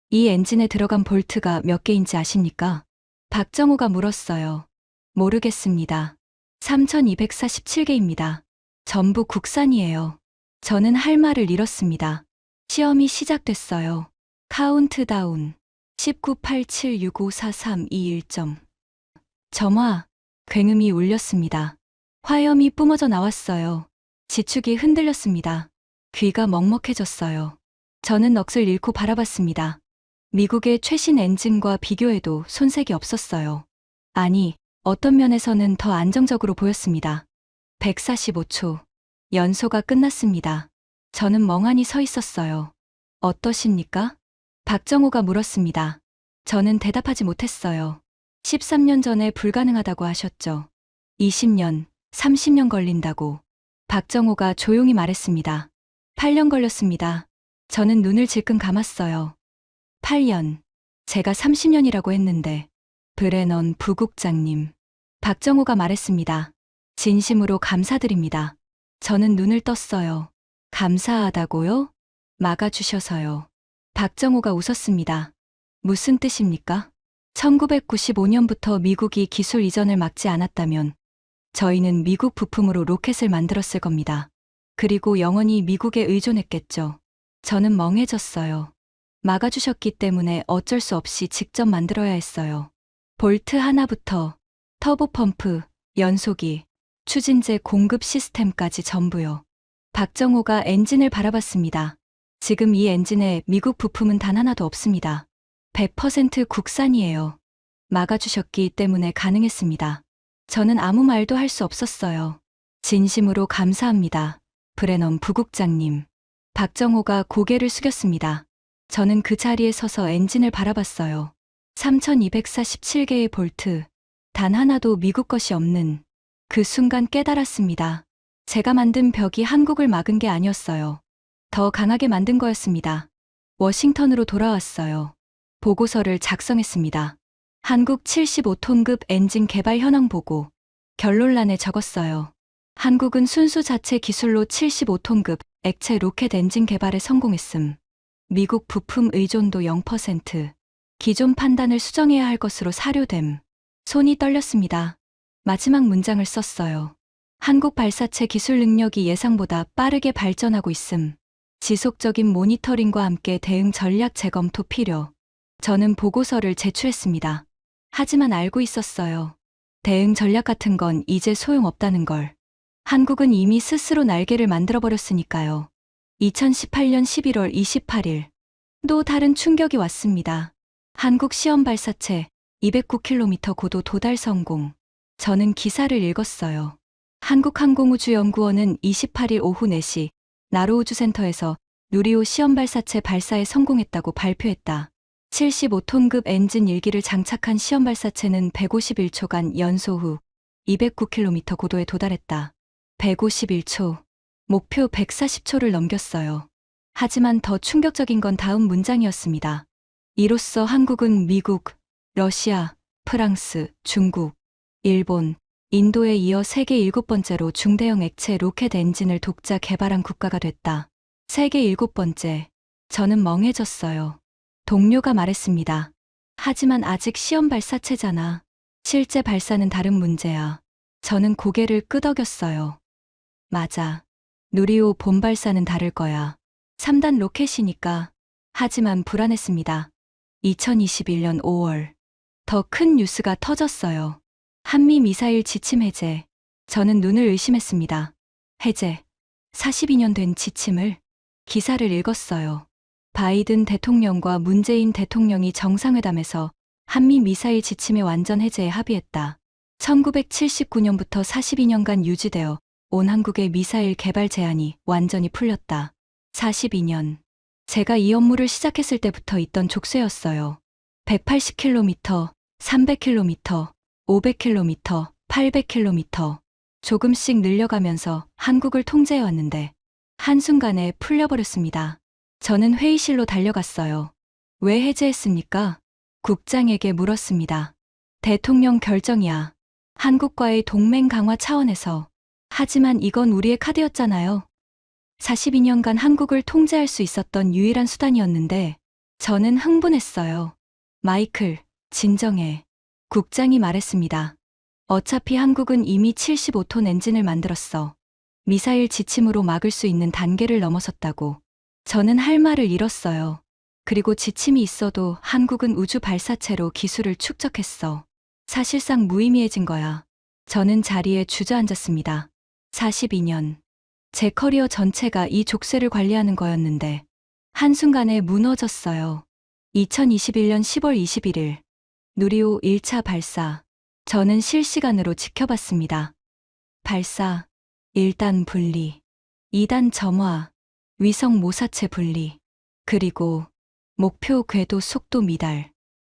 Speaker 1: 이 엔진에 들어간 볼트가 몇 개인지 아십니까? 박정호가 물었어요. 모르겠습니다. 3,247개입니다. 전부 국산이에요. 저는 할 말을 잃었습니다. 시험이 시작됐어요. 카운트다운. 1987654321점. 점화. 굉음이 울렸습니다. 화염이 뿜어져 나왔어요. 지축이 흔들렸습니다. 귀가 먹먹해졌어요. 저는 넋을 잃고 바라봤습니다. 미국의 최신 엔진과 비교해도 손색이 없었어요. 아니, 어떤 면에서는 더 안정적으로 보였습니다. 145초. 연소가 끝났습니다. 저는 멍하니 서 있었어요. 어떠십니까? 박정호가 물었습니다. 저는 대답하지 못했어요. 13년 전에 불가능하다고 하셨죠. 20년, 30년 걸린다고. 박정호가 조용히 말했습니다. 8년 걸렸습니다. 저는 눈을 질끈 감았어요. 8년. 제가 30년이라고 했는데. 브레넌 부국장님. 박정호가 말했습니다. 진심으로 감사드립니다. 저는 눈을 떴어요. 감사하다고요? 막아주셔서요. 박정호가 웃었습니다. 무슨 뜻입니까? 1995년부터 미국이 기술 이전을 막지 않았다면 저희는 미국 부품으로 로켓을 만들었을 겁니다. 그리고 영원히 미국에 의존했겠죠. 저는 멍해졌어요. 막아주셨기 때문에 어쩔 수 없이 직접 만들어야 했어요. 볼트 하나부터 터보펌프, 연소기, 추진제 공급 시스템까지 전부요. 박정호가 엔진을 바라봤습니다. 지금 이 엔진에 미국 부품은 단 하나도 없습니다. 100% 국산이에요. 막아주셨기 때문에 가능했습니다. 저는 아무 말도 할 수 없었어요. 진심으로 감사합니다. 브레넌 부국장님. 박정호가 고개를 숙였습니다. 저는 그 자리에 서서 엔진을 바라봤어요. 3247개의 볼트, 단 하나도 미국 것이 없는 그 순간 깨달았습니다. 제가 만든 벽이 한국을 막은 게 아니었어요. 더 강하게 만든 거였습니다. 워싱턴으로 돌아왔어요. 보고서를 작성했습니다. 한국 75톤급 엔진 개발 현황 보고 결론란에 적었어요. 한국은 순수 자체 기술로 75톤급 액체 로켓 엔진 개발에 성공했음. 미국 부품 의존도 0%. 기존 판단을 수정해야 할 것으로 사료됨. 손이 떨렸습니다. 마지막 문장을 썼어요. 한국 발사체 기술 능력이 예상보다 빠르게 발전하고 있음. 지속적인 모니터링과 함께 대응 전략 재검토 필요. 저는 보고서를 제출했습니다. 하지만 알고 있었어요. 대응 전략 같은 건 이제 소용없다는 걸. 한국은 이미 스스로 날개를 만들어버렸으니까요. 2018년 11월 28일. 또 다른 충격이 왔습니다. 한국 시험 발사체 209km 고도 도달 성공. 저는 기사를 읽었어요. 한국항공우주연구원은 28일 오후 4시 나로우주센터에서 누리호 시험 발사체 발사에 성공했다고 발표했다. 75톤급 엔진 1기를 장착한 시험 발사체는 151초간 연소 후 209km 고도에 도달했다. 151초. 목표 140초를 넘겼어요. 하지만 더 충격적인 건 다음 문장이었습니다. 이로써 한국은 미국, 러시아, 프랑스, 중국, 일본, 인도에 이어 세계 7번째로 중대형 액체 로켓 엔진을 독자 개발한 국가가 됐다. 세계 7번째. 저는 멍해졌어요. 동료가 말했습니다. 하지만 아직 시험 발사체잖아. 실제 발사는 다른 문제야. 저는 고개를 끄덕였어요. 맞아. 누리호 본 발사는 다를 거야. 3단 로켓이니까. 하지만 불안했습니다. 2021년 5월. 더 큰 뉴스가 터졌어요. 한미 미사일 지침 해제. 저는 눈을 의심했습니다. 해제. 42년 된 지침을. 기사를 읽었어요. 바이든 대통령과 문재인 대통령이 정상회담에서 한미 미사일 지침의 완전 해제에 합의했다. 1979년부터 42년간 유지되어 온 한국의 미사일 개발 제한이 완전히 풀렸다. 42년. 제가 이 업무를 시작했을 때부터 있던 족쇄였어요. 180km, 300km, 500km, 800km. 조금씩 늘려가면서 한국을 통제해왔는데 한순간에 풀려버렸습니다. 저는 회의실로 달려갔어요. 왜 해제했습니까? 국장에게 물었습니다. 대통령 결정이야. 한국과의 동맹 강화 차원에서. 하지만 이건 우리의 카드였잖아요. 42년간 한국을 통제할 수 있었던 유일한 수단이었는데 저는 흥분했어요. 마이클, 진정해. 국장이 말했습니다. 어차피 한국은 이미 75톤 엔진을 만들었어. 미사일 지침으로 막을 수 있는 단계를 넘어섰다고. 저는 할 말을 잃었어요. 그리고 지침이 있어도 한국은 우주 발사체로 기술을 축적했어. 사실상 무의미해진 거야. 저는 자리에 주저앉았습니다. 42년. 제 커리어 전체가 이 족쇄를 관리하는 거였는데 한순간에 무너졌어요. 2021년 10월 21일. 누리호 1차 발사. 저는 실시간으로 지켜봤습니다. 발사. 1단 분리. 2단 점화. 위성 모사체 분리. 그리고 목표 궤도 속도 미달.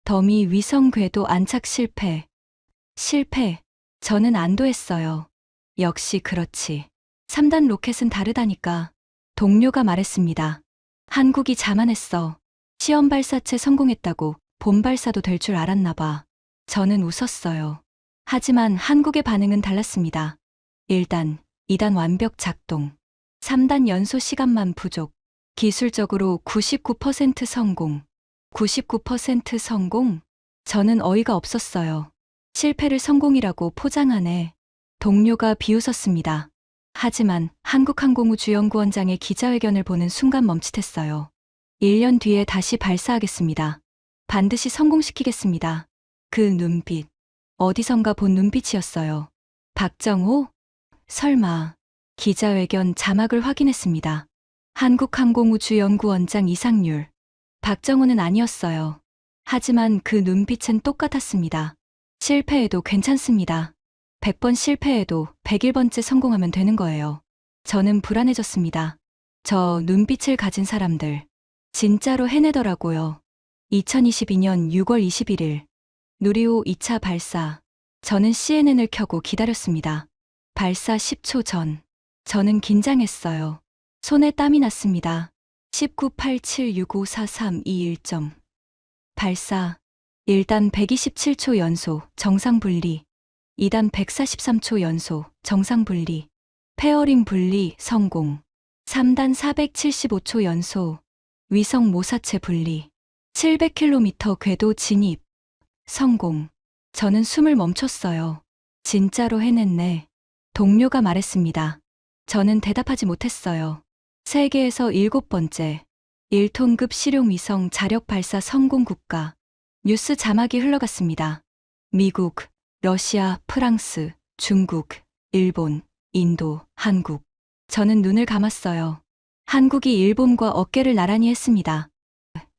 Speaker 1: 더미 위성 궤도 안착 실패. 실패. 저는 안도했어요. 역시 그렇지. 3단 로켓은 다르다니까. 동료가 말했습니다. 한국이 자만했어. 시험 발사체 성공했다고 본 발사도 될 줄 알았나 봐. 저는 웃었어요. 하지만 한국의 반응은 달랐습니다. 1단, 2단 완벽 작동. 3단 연소 시간만 부족. 기술적으로 99% 성공. 99% 성공? 저는 어이가 없었어요. 실패를 성공이라고 포장하네. 동료가 비웃었습니다. 하지만 한국항공우주연구원장의 기자회견을 보는 순간 멈칫했어요. 1년 뒤에 다시 발사하겠습니다. 반드시 성공시키겠습니다. 그 눈빛. 어디선가 본 눈빛이었어요. 박정호? 설마. 기자회견 자막을 확인했습니다. 한국항공우주연구원장 이상률. 박정호는 아니었어요. 하지만 그 눈빛은 똑같았습니다. 실패해도 괜찮습니다. 100번 실패해도 101번째 성공하면 되는 거예요. 저는 불안해졌습니다. 저 눈빛을 가진 사람들. 진짜로 해내더라고요. 2022년 6월 21일 누리호 2차 발사. 저는 CNN을 켜고 기다렸습니다. 발사 10초 전. 저는 긴장했어요. 손에 땀이 났습니다. 1987654321점. 발사. 1단 127초 연소 정상 분리. 2단 143초 연소 정상 분리. 페어링 분리 성공. 3단 475초 연소 위성 모사체 분리. 700km 궤도 진입 성공. 저는 숨을 멈췄어요. 진짜로 해냈네. 동료가 말했습니다. 저는 대답하지 못했어요. 세계에서 7번째 1톤급 실용 위성 자력 발사 성공 국가. 뉴스 자막이 흘러갔습니다. 미국, 러시아, 프랑스, 중국, 일본, 인도, 한국. 저는 눈을 감았어요. 한국이 일본과 어깨를 나란히 했습니다.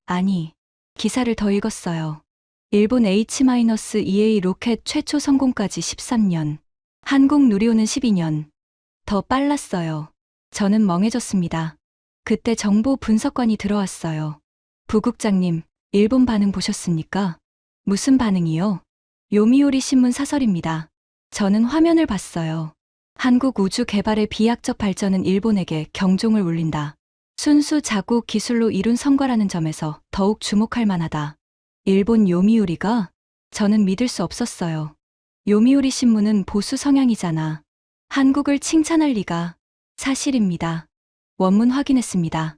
Speaker 1: 아니, 기사를 더 읽었어요. 일본 H-2A 로켓 최초 성공까지 13년. 한국 누리호는 12년. 더 빨랐어요. 저는 멍해졌습니다. 그때 정보 분석관이 들어왔어요. 부국장님, 일본 반응 보셨습니까? 무슨 반응이요? 요미우리 신문 사설입니다. 저는 화면을 봤어요. 한국 우주 개발의 비약적 발전은 일본에게 경종을 울린다. 순수 자국 기술로 이룬 성과라는 점에서 더욱 주목할 만하다. 일본 요미우리가? 저는 믿을 수 없었어요. 요미우리 신문은 보수 성향이잖아. 한국을 칭찬할 리가. 사실입니다. 원문 확인했습니다.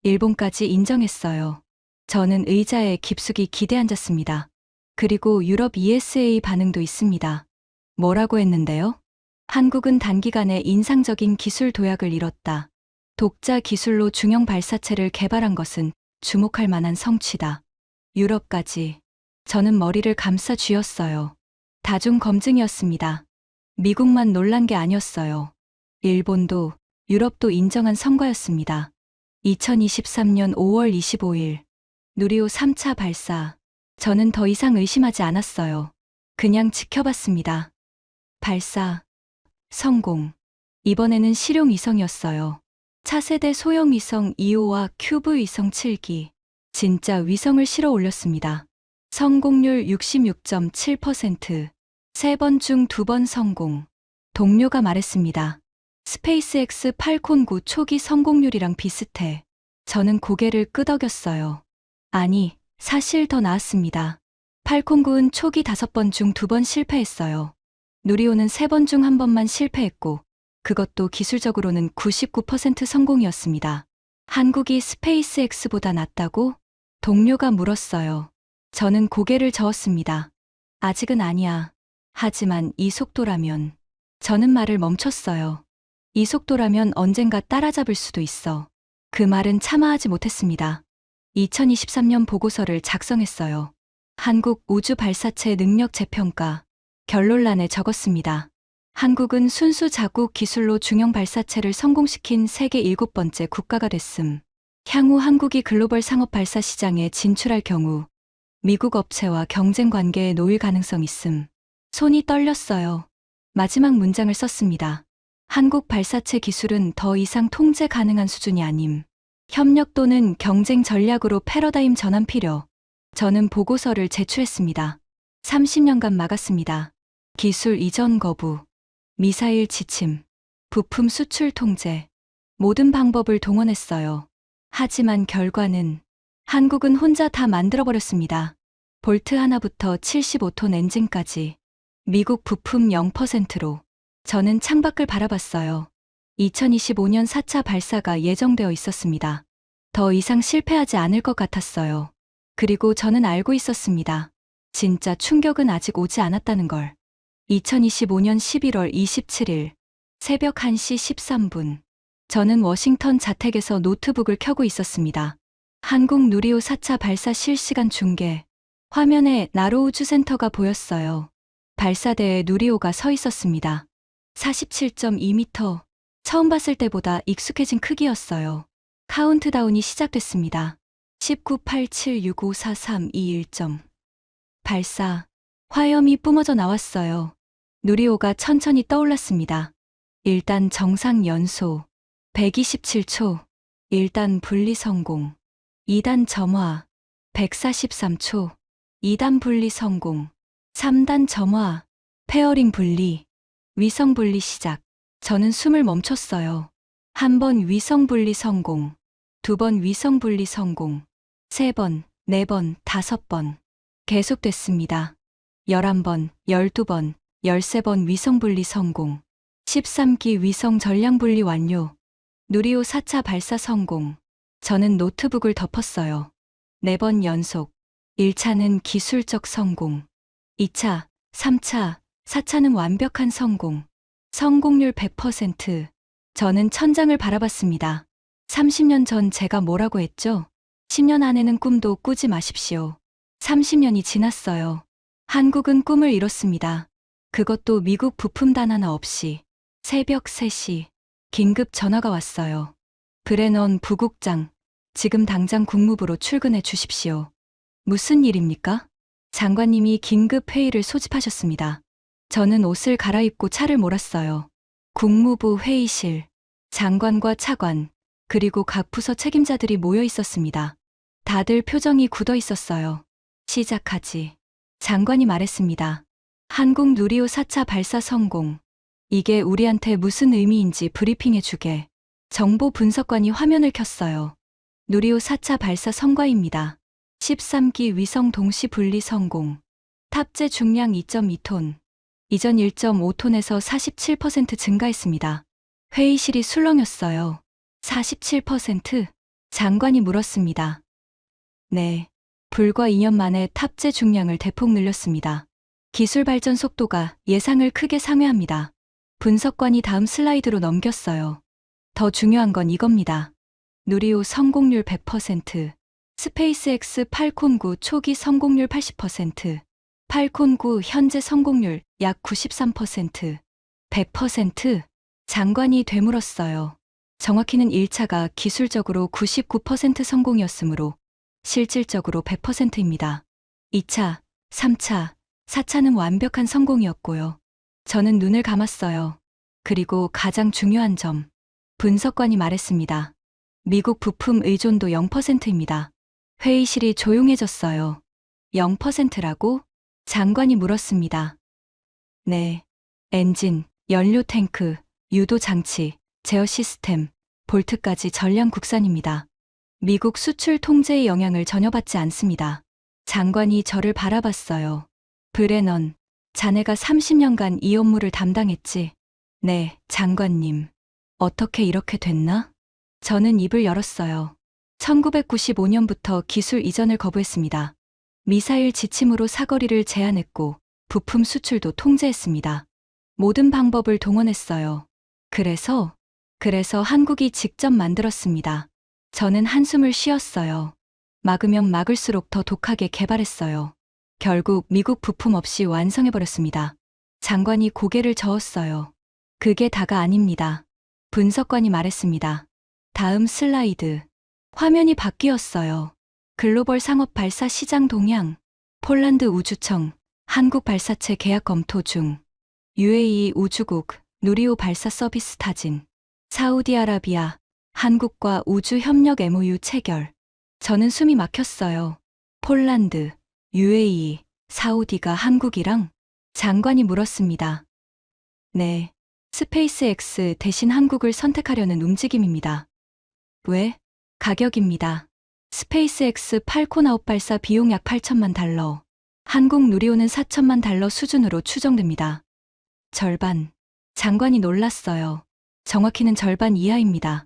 Speaker 1: 일본까지 인정했어요. 저는 의자에 깊숙이 기대앉았습니다. 그리고 유럽 ESA 반응도 있습니다. 뭐라고 했는데요? 한국은 단기간에 인상적인 기술 도약을 이뤘다. 독자 기술로 중형 발사체를 개발한 것은 주목할 만한 성취다. 유럽까지. 저는 머리를 감싸 쥐었어요. 다중 검증이었습니다. 미국만 놀란 게 아니었어요. 일본도, 유럽도 인정한 성과였습니다. 2023년 5월 25일. 누리호 3차 발사. 저는 더 이상 의심하지 않았어요. 그냥 지켜봤습니다. 발사. 성공. 이번에는 실용 위성이었어요. 차세대 소형 위성 2호와 큐브 위성 7기. 진짜 위성을 실어 올렸습니다. 성공률 66.7%. 3번 중 2번 성공. 동료가 말했습니다. 스페이스X 팔콘 9 초기 성공률이랑 비슷해. 저는 고개를 끄덕였어요. 아니, 사실 더 나았습니다. 팔콘 9은 초기 5번 중 2번 실패했어요. 누리호는 3번 중 1번만 실패했고, 그것도 기술적으로는 99% 성공이었습니다. 한국이 스페이스X보다 낫다고? 동료가 물었어요. 저는 고개를 저었습니다. 아직은 아니야. 하지만 이 속도라면. 저는 말을 멈췄어요. 이 속도라면 언젠가 따라잡을 수도 있어. 그 말은 참아하지 못했습니다. 2023년 보고서를 작성했어요. 한국 우주 발사체 능력 재평가. 결론란에 적었습니다. 한국은 순수 자국 기술로 중형 발사체를 성공시킨 세계 7번째 국가가 됐음. 향후 한국이 글로벌 상업 발사 시장에 진출할 경우 미국 업체와 경쟁 관계에 놓일 가능성 있음. 손이 떨렸어요. 마지막 문장을 썼습니다. 한국 발사체 기술은 더 이상 통제 가능한 수준이 아님. 협력 또는 경쟁 전략으로 패러다임 전환 필요. 저는 보고서를 제출했습니다. 30년간 막았습니다. 기술 이전 거부. 미사일 지침, 부품 수출 통제, 모든 방법을 동원했어요. 하지만 결과는 한국은 혼자 다 만들어버렸습니다. 볼트 하나부터 75톤 엔진까지 미국 부품 0%로 저는 창밖을 바라봤어요. 2025년 4차 발사가 예정되어 있었습니다. 더 이상 실패하지 않을 것 같았어요. 그리고 저는 알고 있었습니다. 진짜 충격은 아직 오지 않았다는 걸. 2025년 11월 27일 새벽 1시 13분. 저는 워싱턴 자택에서 노트북을 켜고 있었습니다. 한국 누리호 4차 발사 실시간 중계. 화면에 나로 우주센터가 보였어요. 발사대에 누리호가 서 있었습니다. 47.2m. 처음 봤을 때보다 익숙해진 크기였어요. 카운트다운이 시작됐습니다. 1987654321점. 발사. 화염이 뿜어져 나왔어요. 누리호가 천천히 떠올랐습니다. 1단 정상 연소. 127초. 1단 분리 성공. 2단 점화. 143초. 2단 분리 성공. 3단 점화. 페어링 분리. 위성 분리 시작. 저는 숨을 멈췄어요. 한 번 위성 분리 성공. 2번 위성 분리 성공. 3번, 4번, 5번. 계속됐습니다. 11번, 12번, 13번 위성 분리 성공. 13기 위성 전량 분리 완료. 누리호 4차 발사 성공. 저는 노트북을 덮었어요. 4번 연속. 1차는 기술적 성공. 2차, 3차, 4차는 완벽한 성공. 성공률 100%. 저는 천장을 바라봤습니다. 30년 전 제가 뭐라고 했죠? 10년 안에는 꿈도 꾸지 마십시오. 30년이 지났어요. 한국은 꿈을 이뤘습니다. 그것도 미국 부품 단 하나 없이. 새벽 3시. 긴급 전화가 왔어요. 브레넌 부국장, 지금 당장 국무부로 출근해 주십시오. 무슨 일입니까? 장관님이 긴급 회의를 소집하셨습니다. 저는 옷을 갈아입고 차를 몰았어요. 국무부 회의실. 장관과 차관, 그리고 각 부서 책임자들이 모여 있었습니다. 다들 표정이 굳어 있었어요. 시작하지. 장관이 말했습니다. 한국 누리호 4차 발사 성공. 이게 우리한테 무슨 의미인지 브리핑해 주게. 정보 분석관이 화면을 켰어요. 누리호 4차 발사 성과입니다. 13기 위성 동시 분리 성공. 탑재 중량 2.2톤. 이전 1.5톤에서 47% 증가했습니다. 회의실이 술렁였어요. 47%? 장관이 물었습니다. 네. 불과 2년 만에 탑재 중량을 대폭 늘렸습니다. 기술 발전 속도가 예상을 크게 상회합니다. 분석관이 다음 슬라이드로 넘겼어요. 더 중요한 건 이겁니다. 누리호 성공률 100%. 스페이스X 팔콘 9 초기 성공률 80%. 팔콘 9 현재 성공률 약 93%. 100%. 장관이 되물었어요. 정확히는 1차가 기술적으로 99% 성공이었으므로 실질적으로 100%입니다. 2차, 3차, 4차는 완벽한 성공이었고요. 저는 눈을 감았어요. 그리고 가장 중요한 점. 분석관이 말했습니다. 미국 부품 의존도 0%입니다. 회의실이 조용해졌어요. 0%라고? 장관이 물었습니다. 네. 엔진, 연료 탱크, 유도 장치, 제어 시스템, 볼트까지 전량 국산입니다. 미국 수출 통제의 영향을 전혀 받지 않습니다. 장관이 저를 바라봤어요. 브레넌, 자네가 30년간 이 업무를 담당했지? 네, 장관님. 어떻게 이렇게 됐나? 저는 입을 열었어요. 1995년부터 기술 이전을 거부했습니다. 미사일 지침으로 사거리를 제한했고 부품 수출도 통제했습니다. 모든 방법을 동원했어요. 그래서 한국이 직접 만들었습니다. 저는 한숨을 쉬었어요. 막으면 막을수록 더 독하게 개발했어요. 결국 미국 부품 없이 완성해버렸습니다. 장관이 고개를 저었어요. 그게 다가 아닙니다. 분석관이 말했습니다. 다음 슬라이드. 화면이 바뀌었어요. 글로벌 상업 발사 시장 동향. 폴란드 우주청, 한국 발사체 계약 검토 중. UAE 우주국, 누리호 발사 서비스 타진. 사우디아라비아, 한국과 우주 협력 MOU 체결. 저는 숨이 막혔어요. 폴란드, UAE, 사우디가 한국이랑? 장관이 물었습니다. 네. 스페이스X 대신 한국을 선택하려는 움직임입니다. 왜? 가격입니다. 스페이스X 팔콘 9 발사 비용 약 8천만 달러. 한국 누리호는 4천만 달러 수준으로 추정됩니다. 절반. 장관이 놀랐어요. 정확히는 절반 이하입니다.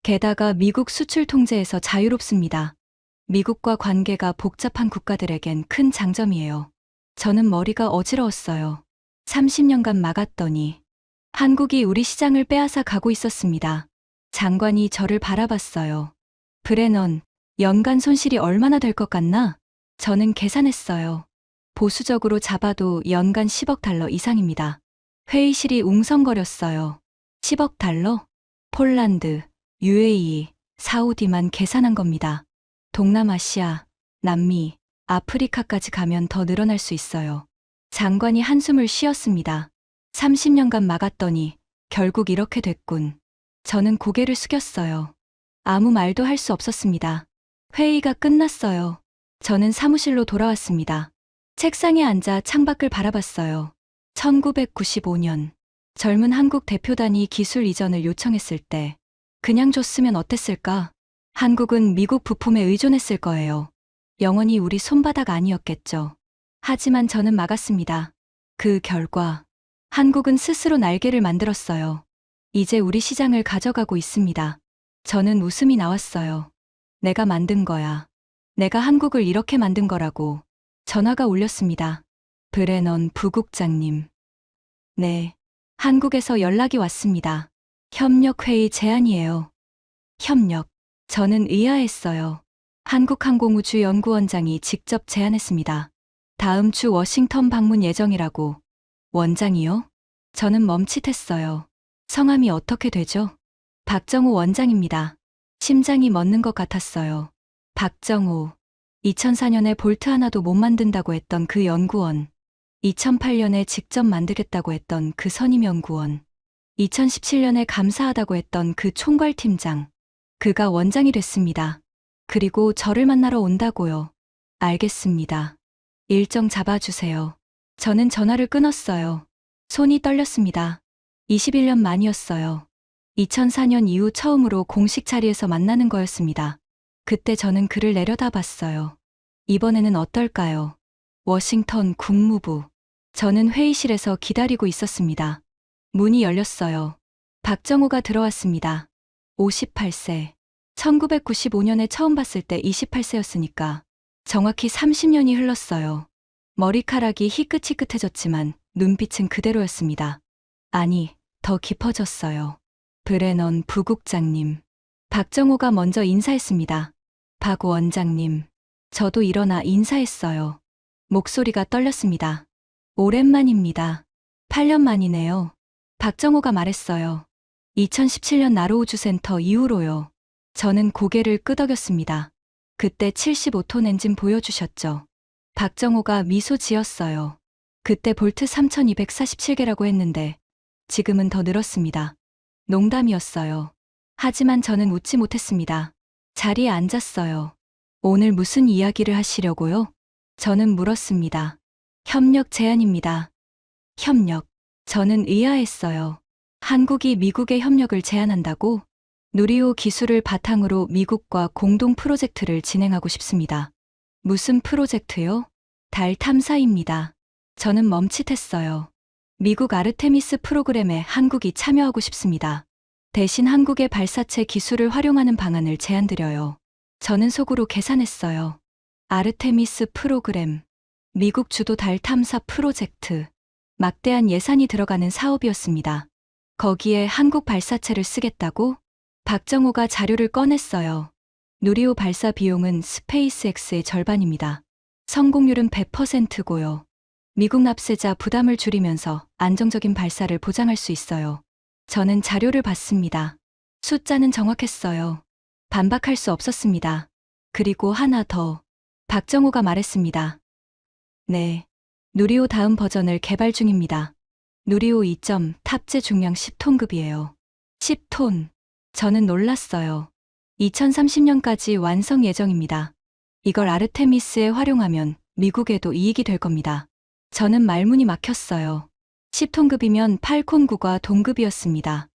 Speaker 1: 게다가 미국 수출 통제에서 자유롭습니다. 미국과 관계가 복잡한 국가들에겐 큰 장점이에요. 저는 머리가 어지러웠어요. 30년간 막았더니 한국이 우리 시장을 빼앗아 가고 있었습니다. 장관이 저를 바라봤어요. 브레넌, 연간 손실이 얼마나 될 것 같나? 저는 계산했어요. 보수적으로 잡아도 연간 10억 달러 이상입니다. 회의실이 웅성거렸어요. 10억 달러? 폴란드, UAE, 사우디만 계산한 겁니다. 동남아시아, 남미, 아프리카까지 가면 더 늘어날 수 있어요. 장관이 한숨을 쉬었습니다. 30년간 막았더니 결국 이렇게 됐군. 저는 고개를 숙였어요. 아무 말도 할 수 없었습니다. 회의가 끝났어요. 저는 사무실로 돌아왔습니다. 책상에 앉아 창밖을 바라봤어요. 1995년 젊은 한국 대표단이 기술 이전을 요청했을 때 그냥 줬으면 어땠을까? 한국은 미국 부품에 의존했을 거예요. 영원히 우리 손바닥 아니었겠죠. 하지만 저는 막았습니다. 그 결과 한국은 스스로 날개를 만들었어요. 이제 우리 시장을 가져가고 있습니다. 저는 웃음이 나왔어요. 내가 만든 거야. 내가 한국을 이렇게 만든 거라고. 전화가 울렸습니다. 브레넌 부국장님. 네. 한국에서 연락이 왔습니다. 협력회의 제안이에요. 협력. 저는 의아했어요. 한국항공우주연구원장이 직접 제안했습니다. 다음 주 워싱턴 방문 예정이라고. 원장이요? 저는 멈칫했어요. 성함이 어떻게 되죠? 박정호 원장입니다. 심장이 멎는 것 같았어요. 박정호. 2004년에 볼트 하나도 못 만든다고 했던 그 연구원. 2008년에 직접 만들겠다고 했던 그 선임연구원. 2017년에 감사하다고 했던 그 총괄팀장. 그가 원장이 됐습니다. 그리고 저를 만나러 온다고요. 알겠습니다. 일정 잡아주세요. 저는 전화를 끊었어요. 손이 떨렸습니다. 21년 만이었어요. 2004년 이후 처음으로 공식 자리에서 만나는 거였습니다. 그때 저는 그를 내려다봤어요. 이번에는 어떨까요? 워싱턴 국무부. 저는 회의실에서 기다리고 있었습니다. 문이 열렸어요. 박정호가 들어왔습니다. 58세. 1995년에 처음 봤을 때 28세였으니까 정확히 30년이 흘렀어요. 머리카락이 희끗희끗해졌지만 눈빛은 그대로였습니다. 아니, 더 깊어졌어요. 브레넌 부국장님. 박정호가 먼저 인사했습니다. 박 원장님. 저도 일어나 인사했어요. 목소리가 떨렸습니다. 오랜만입니다. 8년 만이네요. 박정호가 말했어요. 2017년 나로우주센터 이후로요. 저는 고개를 끄덕였습니다. 그때 75톤 엔진 보여주셨죠. 박정호가 미소 지었어요. 그때 볼트 3247개라고 했는데 지금은 더 늘었습니다. 농담이었어요. 하지만 저는 웃지 못했습니다. 자리에 앉았어요. 오늘 무슨 이야기를 하시려고요? 저는 물었습니다. 협력 제안입니다. 협력. 저는 의아했어요. 한국이 미국의 협력을 제안한다고? 누리호 기술을 바탕으로 미국과 공동 프로젝트를 진행하고 싶습니다. 무슨 프로젝트요? 달 탐사입니다. 저는 멈칫했어요. 미국 아르테미스 프로그램에 한국이 참여하고 싶습니다. 대신 한국의 발사체 기술을 활용하는 방안을 제안드려요. 저는 속으로 계산했어요. 아르테미스 프로그램, 미국 주도 달 탐사 프로젝트, 막대한 예산이 들어가는 사업이었습니다. 거기에 한국 발사체를 쓰겠다고? 박정호가 자료를 꺼냈어요. 누리호 발사 비용은 스페이스X의 절반입니다. 성공률은 100%고요. 미국 납세자 부담을 줄이면서 안정적인 발사를 보장할 수 있어요. 저는 자료를 봤습니다. 숫자는 정확했어요. 반박할 수 없었습니다. 그리고 하나 더. 박정호가 말했습니다. 네. 누리호 다음 버전을 개발 중입니다. 누리호 2점 탑재 중량 10톤급이에요. 10톤. 저는 놀랐어요. 2030년까지 완성 예정입니다. 이걸 아르테미스에 활용하면 미국에도 이익이 될 겁니다. 저는 말문이 막혔어요. 10톤급이면 팔콘 9과 동급이었습니다.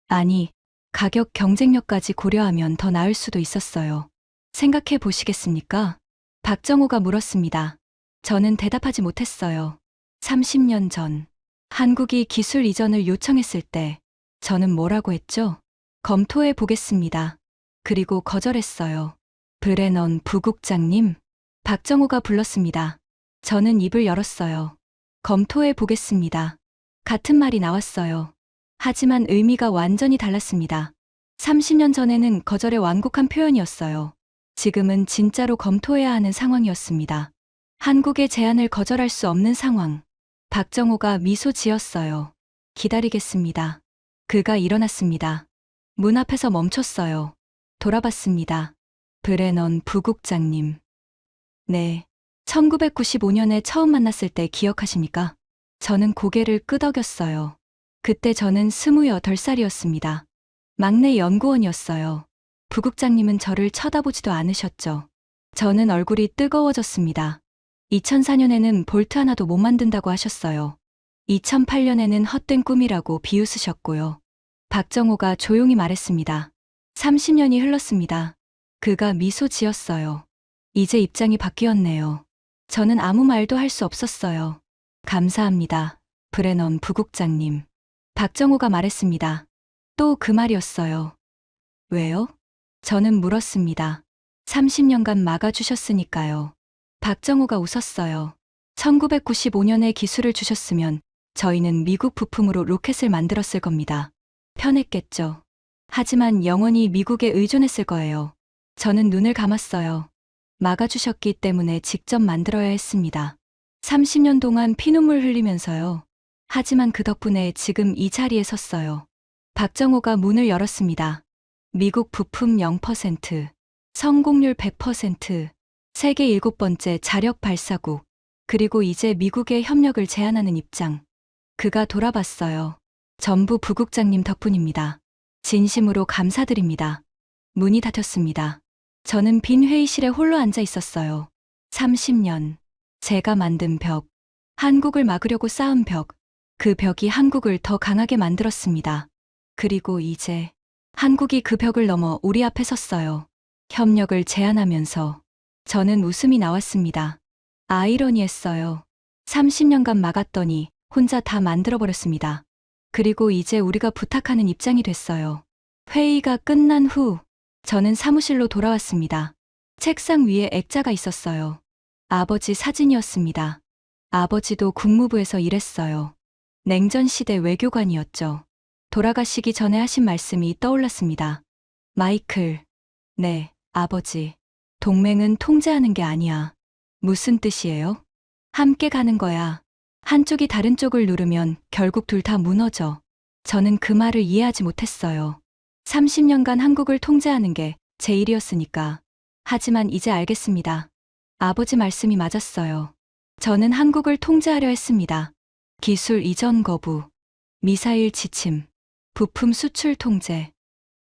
Speaker 1: 아니, 가격 경쟁력까지 고려하면 더 나을 수도 있었어요. 생각해 보시겠습니까? 박정호가 물었습니다. 저는 대답하지 못했어요. 30년 전, 한국이 기술 이전을 요청했을 때 저는 뭐라고 했죠? 검토해 보겠습니다. 그리고 거절했어요. 브레넌 부국장님, 박정호가 불렀습니다. 저는 입을 열었어요. 검토해 보겠습니다. 같은 말이 나왔어요. 하지만 의미가 완전히 달랐습니다. 30년 전에는 거절의 완곡한 표현이었어요. 지금은 진짜로 검토해야 하는 상황이었습니다. 한국의 제안을 거절할 수 없는 상황. 박정호가 미소 지었어요. 기다리겠습니다. 그가 일어났습니다. 문 앞에서 멈췄어요. 돌아봤습니다. 브레넌 부국장님. 네. 1995년에 처음 만났을 때 기억하십니까? 저는 고개를 끄덕였어요. 그때 저는 28살이었습니다. 막내 연구원이었어요. 부국장님은 저를 쳐다보지도 않으셨죠. 저는 얼굴이 뜨거워졌습니다. 2004년에는 볼트 하나도 못 만든다고 하셨어요. 2008년에는 헛된 꿈이라고 비웃으셨고요. 박정호가 조용히 말했습니다. 30년이 흘렀습니다. 그가 미소 지었어요. 이제 입장이 바뀌었네요. 저는 아무 말도 할 수 없었어요. 감사합니다. 브레넌 부국장님. 박정호가 말했습니다. 또 그 말이었어요. 왜요? 저는 물었습니다. 30년간 막아주셨으니까요. 박정호가 웃었어요. 1995년에 기술을 주셨으면 저희는 미국 부품으로 로켓을 만들었을 겁니다. 편했겠죠. 하지만 영원히 미국에 의존했을 거예요. 저는 눈을 감았어요. 막아주셨기 때문에 직접 만들어야 했습니다. 30년 동안 피눈물 흘리면서요. 하지만 그 덕분에 지금 이 자리에 섰어요. 박정호가 문을 열었습니다. 미국 부품 0%, 성공률 100%, 세계 7번째 자력 발사국, 그리고 이제 미국의 협력을 제안하는 입장. 그가 돌아봤어요. 전부 부국장님 덕분입니다. 진심으로 감사드립니다. 문이 닫혔습니다. 저는 빈 회의실에 홀로 앉아 있었어요. 30년. 제가 만든 벽. 한국을 막으려고 쌓은 벽. 그 벽이 한국을 더 강하게 만들었습니다. 그리고 이제 한국이 그 벽을 넘어 우리 앞에 섰어요. 협력을 제안하면서 저는 웃음이 나왔습니다. 아이러니했어요. 30년간 막았더니 혼자 다 만들어버렸습니다. 그리고 이제 우리가 부탁하는 입장이 됐어요. 회의가 끝난 후 저는 사무실로 돌아왔습니다. 책상 위에 액자가 있었어요. 아버지 사진이었습니다. 아버지도 국무부에서 일했어요. 냉전시대 외교관이었죠. 돌아가시기 전에 하신 말씀이 떠올랐습니다. 마이클, 네, 아버지. 동맹은 통제하는 게 아니야. 무슨 뜻이에요? 함께 가는 거야. 한쪽이 다른 쪽을 누르면 결국 둘 다 무너져. 저는 그 말을 이해하지 못했어요. 30년간 한국을 통제하는 게 제 일이었으니까. 하지만 이제 알겠습니다. 아버지 말씀이 맞았어요. 저는 한국을 통제하려 했습니다. 기술 이전 거부, 미사일 지침, 부품 수출 통제,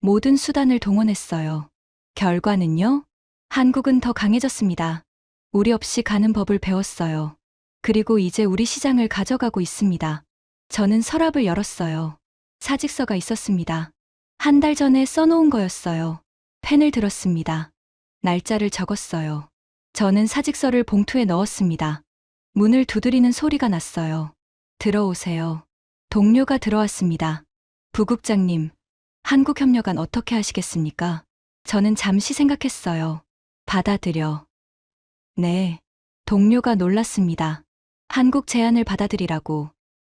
Speaker 1: 모든 수단을 동원했어요. 결과는요? 한국은 더 강해졌습니다. 우리 없이 가는 법을 배웠어요. 그리고 이제 우리 시장을 가져가고 있습니다. 저는 서랍을 열었어요. 사직서가 있었습니다. 한 달 전에 써놓은 거였어요. 펜을 들었습니다. 날짜를 적었어요. 저는 사직서를 봉투에 넣었습니다. 문을 두드리는 소리가 났어요. 들어오세요. 동료가 들어왔습니다. 부국장님, 한국협력안 어떻게 하시겠습니까? 저는 잠시 생각했어요. 받아들여. 네. 동료가 놀랐습니다. 한국 제안을 받아들이라고.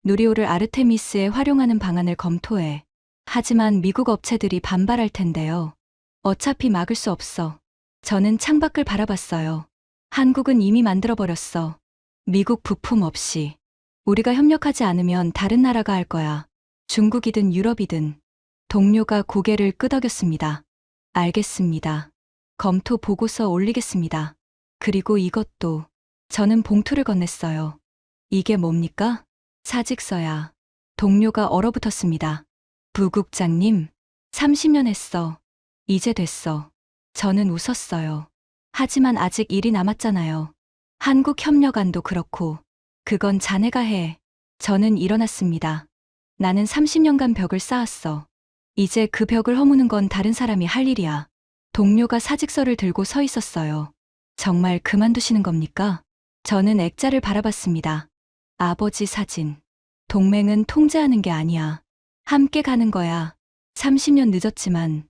Speaker 1: 누리호를 아르테미스에 활용하는 방안을 검토해. 하지만 미국 업체들이 반발할 텐데요. 어차피 막을 수 없어. 저는 창밖을 바라봤어요. 한국은 이미 만들어버렸어. 미국 부품 없이. 우리가 협력하지 않으면 다른 나라가 할 거야. 중국이든 유럽이든. 동료가 고개를 끄덕였습니다. 알겠습니다. 검토 보고서 올리겠습니다. 그리고 이것도. 저는 봉투를 건넸어요. 이게 뭡니까? 사직서야. 동료가 얼어붙었습니다. 부국장님, 30년 했어. 이제 됐어. 저는 웃었어요. 하지만 아직 일이 남았잖아요. 한국협력안도 그렇고. 그건 자네가 해. 저는 일어났습니다. 나는 30년간 벽을 쌓았어. 이제 그 벽을 허무는 건 다른 사람이 할 일이야. 동료가 사직서를 들고 서 있었어요. 정말 그만두시는 겁니까? 저는 액자를 바라봤습니다. 아버지 사진. 동맹은 통제하는 게 아니야. 함께 가는 거야. 30년 늦었지만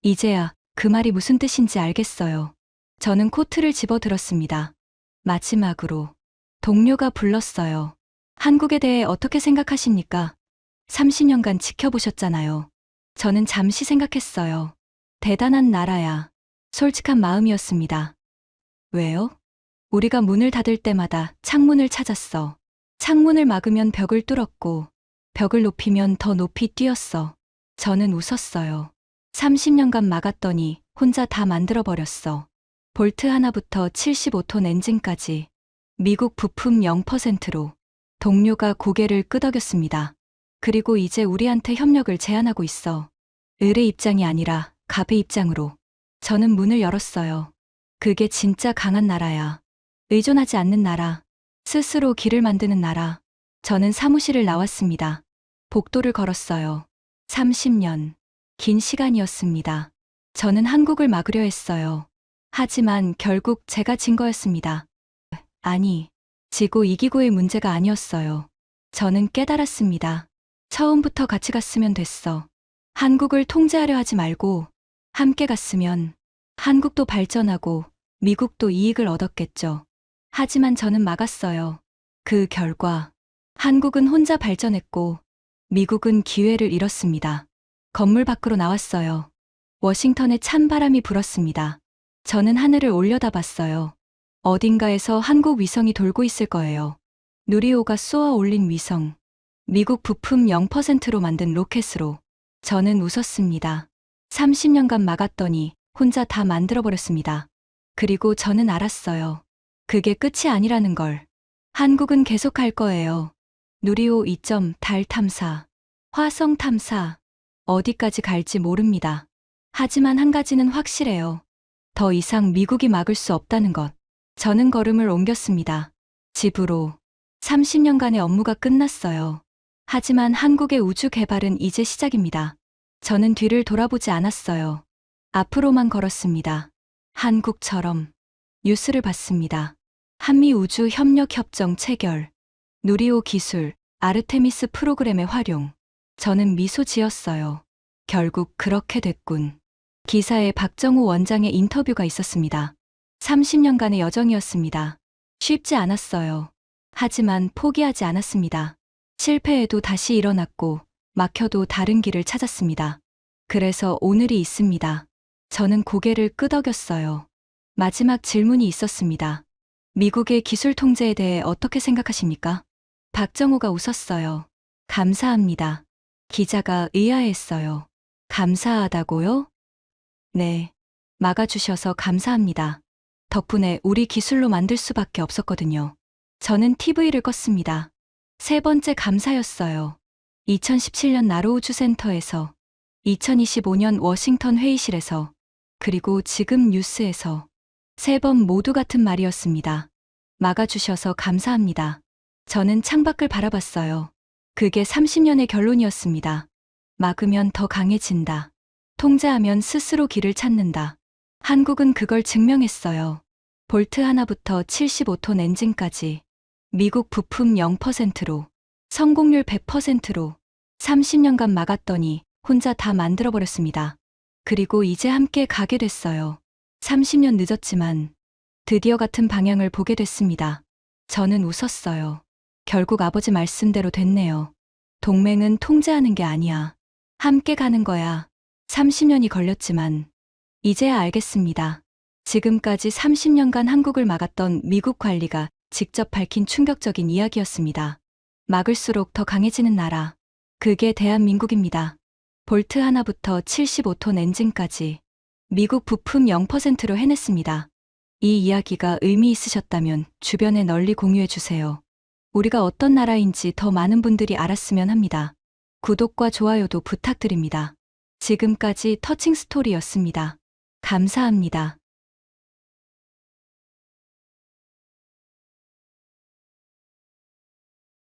Speaker 1: 이제야 그 말이 무슨 뜻인지 알겠어요. 저는 코트를 집어들었습니다. 마지막으로 동료가 불렀어요. 한국에 대해 어떻게 생각하십니까? 30년간 지켜보셨잖아요. 저는 잠시 생각했어요. 대단한 나라야. 솔직한 마음이었습니다. 왜요? 우리가 문을 닫을 때마다 창문을 찾았어. 창문을 막으면 벽을 뚫었고, 벽을 높이면 더 높이 뛰었어. 저는 웃었어요. 30년간 막았더니 혼자 다 만들어버렸어. 볼트 하나부터 75톤 엔진까지. 미국 부품 0%로. 동료가 고개를 끄덕였습니다. 그리고 이제 우리한테 협력을 제안하고 있어. 을의 입장이 아니라 갑의 입장으로. 저는 문을 열었어요. 그게 진짜 강한 나라야. 의존하지 않는 나라. 스스로 길을 만드는 나라. 저는 사무실을 나왔습니다. 복도를 걸었어요. 30년. 긴 시간이었습니다. 저는 한국을 막으려 했어요. 하지만 결국 제가 진 거였습니다. 아니, 지고 이기고의 문제가 아니었어요. 저는 깨달았습니다. 처음부터 같이 갔으면 됐어. 한국을 통제하려 하지 말고 함께 갔으면 한국도 발전하고 미국도 이익을 얻었겠죠. 하지만 저는 막았어요. 그 결과 한국은 혼자 발전했고 미국은 기회를 잃었습니다. 건물 밖으로 나왔어요. 워싱턴에 찬 바람이 불었습니다. 저는 하늘을 올려다봤어요. 어딘가에서 한국 위성이 돌고 있을 거예요. 누리호가 쏘아 올린 위성. 미국 부품 0%로 만든 로켓으로. 저는 웃었습니다. 30년간 막았더니 혼자 다 만들어버렸습니다. 그리고 저는 알았어요. 그게 끝이 아니라는 걸. 한국은 계속할 거예요. 누리호 2점 달 탐사, 화성 탐사, 어디까지 갈지 모릅니다. 하지만 한 가지는 확실해요. 더 이상 미국이 막을 수 없다는 것. 저는 걸음을 옮겼습니다. 집으로. 30년간의 업무가 끝났어요. 하지만 한국의 우주 개발은 이제 시작입니다. 저는 뒤를 돌아보지 않았어요. 앞으로만 걸었습니다. 한국처럼. 뉴스를 봤습니다. 한미 우주 협력 협정 체결, 누리호 기술, 아르테미스 프로그램의 활용. 저는 미소 지었어요. 결국 그렇게 됐군. 기사에 박정우 원장의 인터뷰가 있었습니다. 30년간의 여정이었습니다. 쉽지 않았어요. 하지만 포기하지 않았습니다. 실패해도 다시 일어났고 막혀도 다른 길을 찾았습니다. 그래서 오늘이 있습니다. 저는 고개를 끄덕였어요. 마지막 질문이 있었습니다. 미국의 기술 통제에 대해 어떻게 생각하십니까? 박정호가 웃었어요. 감사합니다. 기자가 의아했어요. 감사하다고요? 네. 막아주셔서 감사합니다. 덕분에 우리 기술로 만들 수밖에 없었거든요. 저는 TV를 껐습니다. 세 번째 감사였어요. 2017년 나로우주센터에서, 2025년 워싱턴 회의실에서, 그리고 지금 뉴스에서 세 번 모두 같은 말이었습니다. 막아주셔서 감사합니다. 저는 창밖을 바라봤어요. 그게 30년의 결론이었습니다. 막으면 더 강해진다. 통제하면 스스로 길을 찾는다. 한국은 그걸 증명했어요. 볼트 하나부터 75톤 엔진까지. 미국 부품 0%로. 성공률 100%로. 30년간 막았더니 혼자 다 만들어버렸습니다. 그리고 이제 함께 가게 됐어요. 30년 늦었지만 드디어 같은 방향을 보게 됐습니다. 저는 웃었어요. 결국 아버지 말씀대로 됐네요. 동맹은 통제하는 게 아니야. 함께 가는 거야. 30년이 걸렸지만 이제야 알겠습니다. 지금까지 30년간 한국을 막았던 미국 관리가 직접 밝힌 충격적인 이야기였습니다. 막을수록 더 강해지는 나라. 그게 대한민국입니다. 볼트 하나부터 75톤 엔진까지. 미국 부품 0%로 해냈습니다. 이 이야기가 의미 있으셨다면 주변에 널리 공유해 주세요. 우리가 어떤 나라인지 더 많은 분들이 알았으면 합니다. 구독과 좋아요도 부탁드립니다. 지금까지 터칭 스토리였습니다. 감사합니다.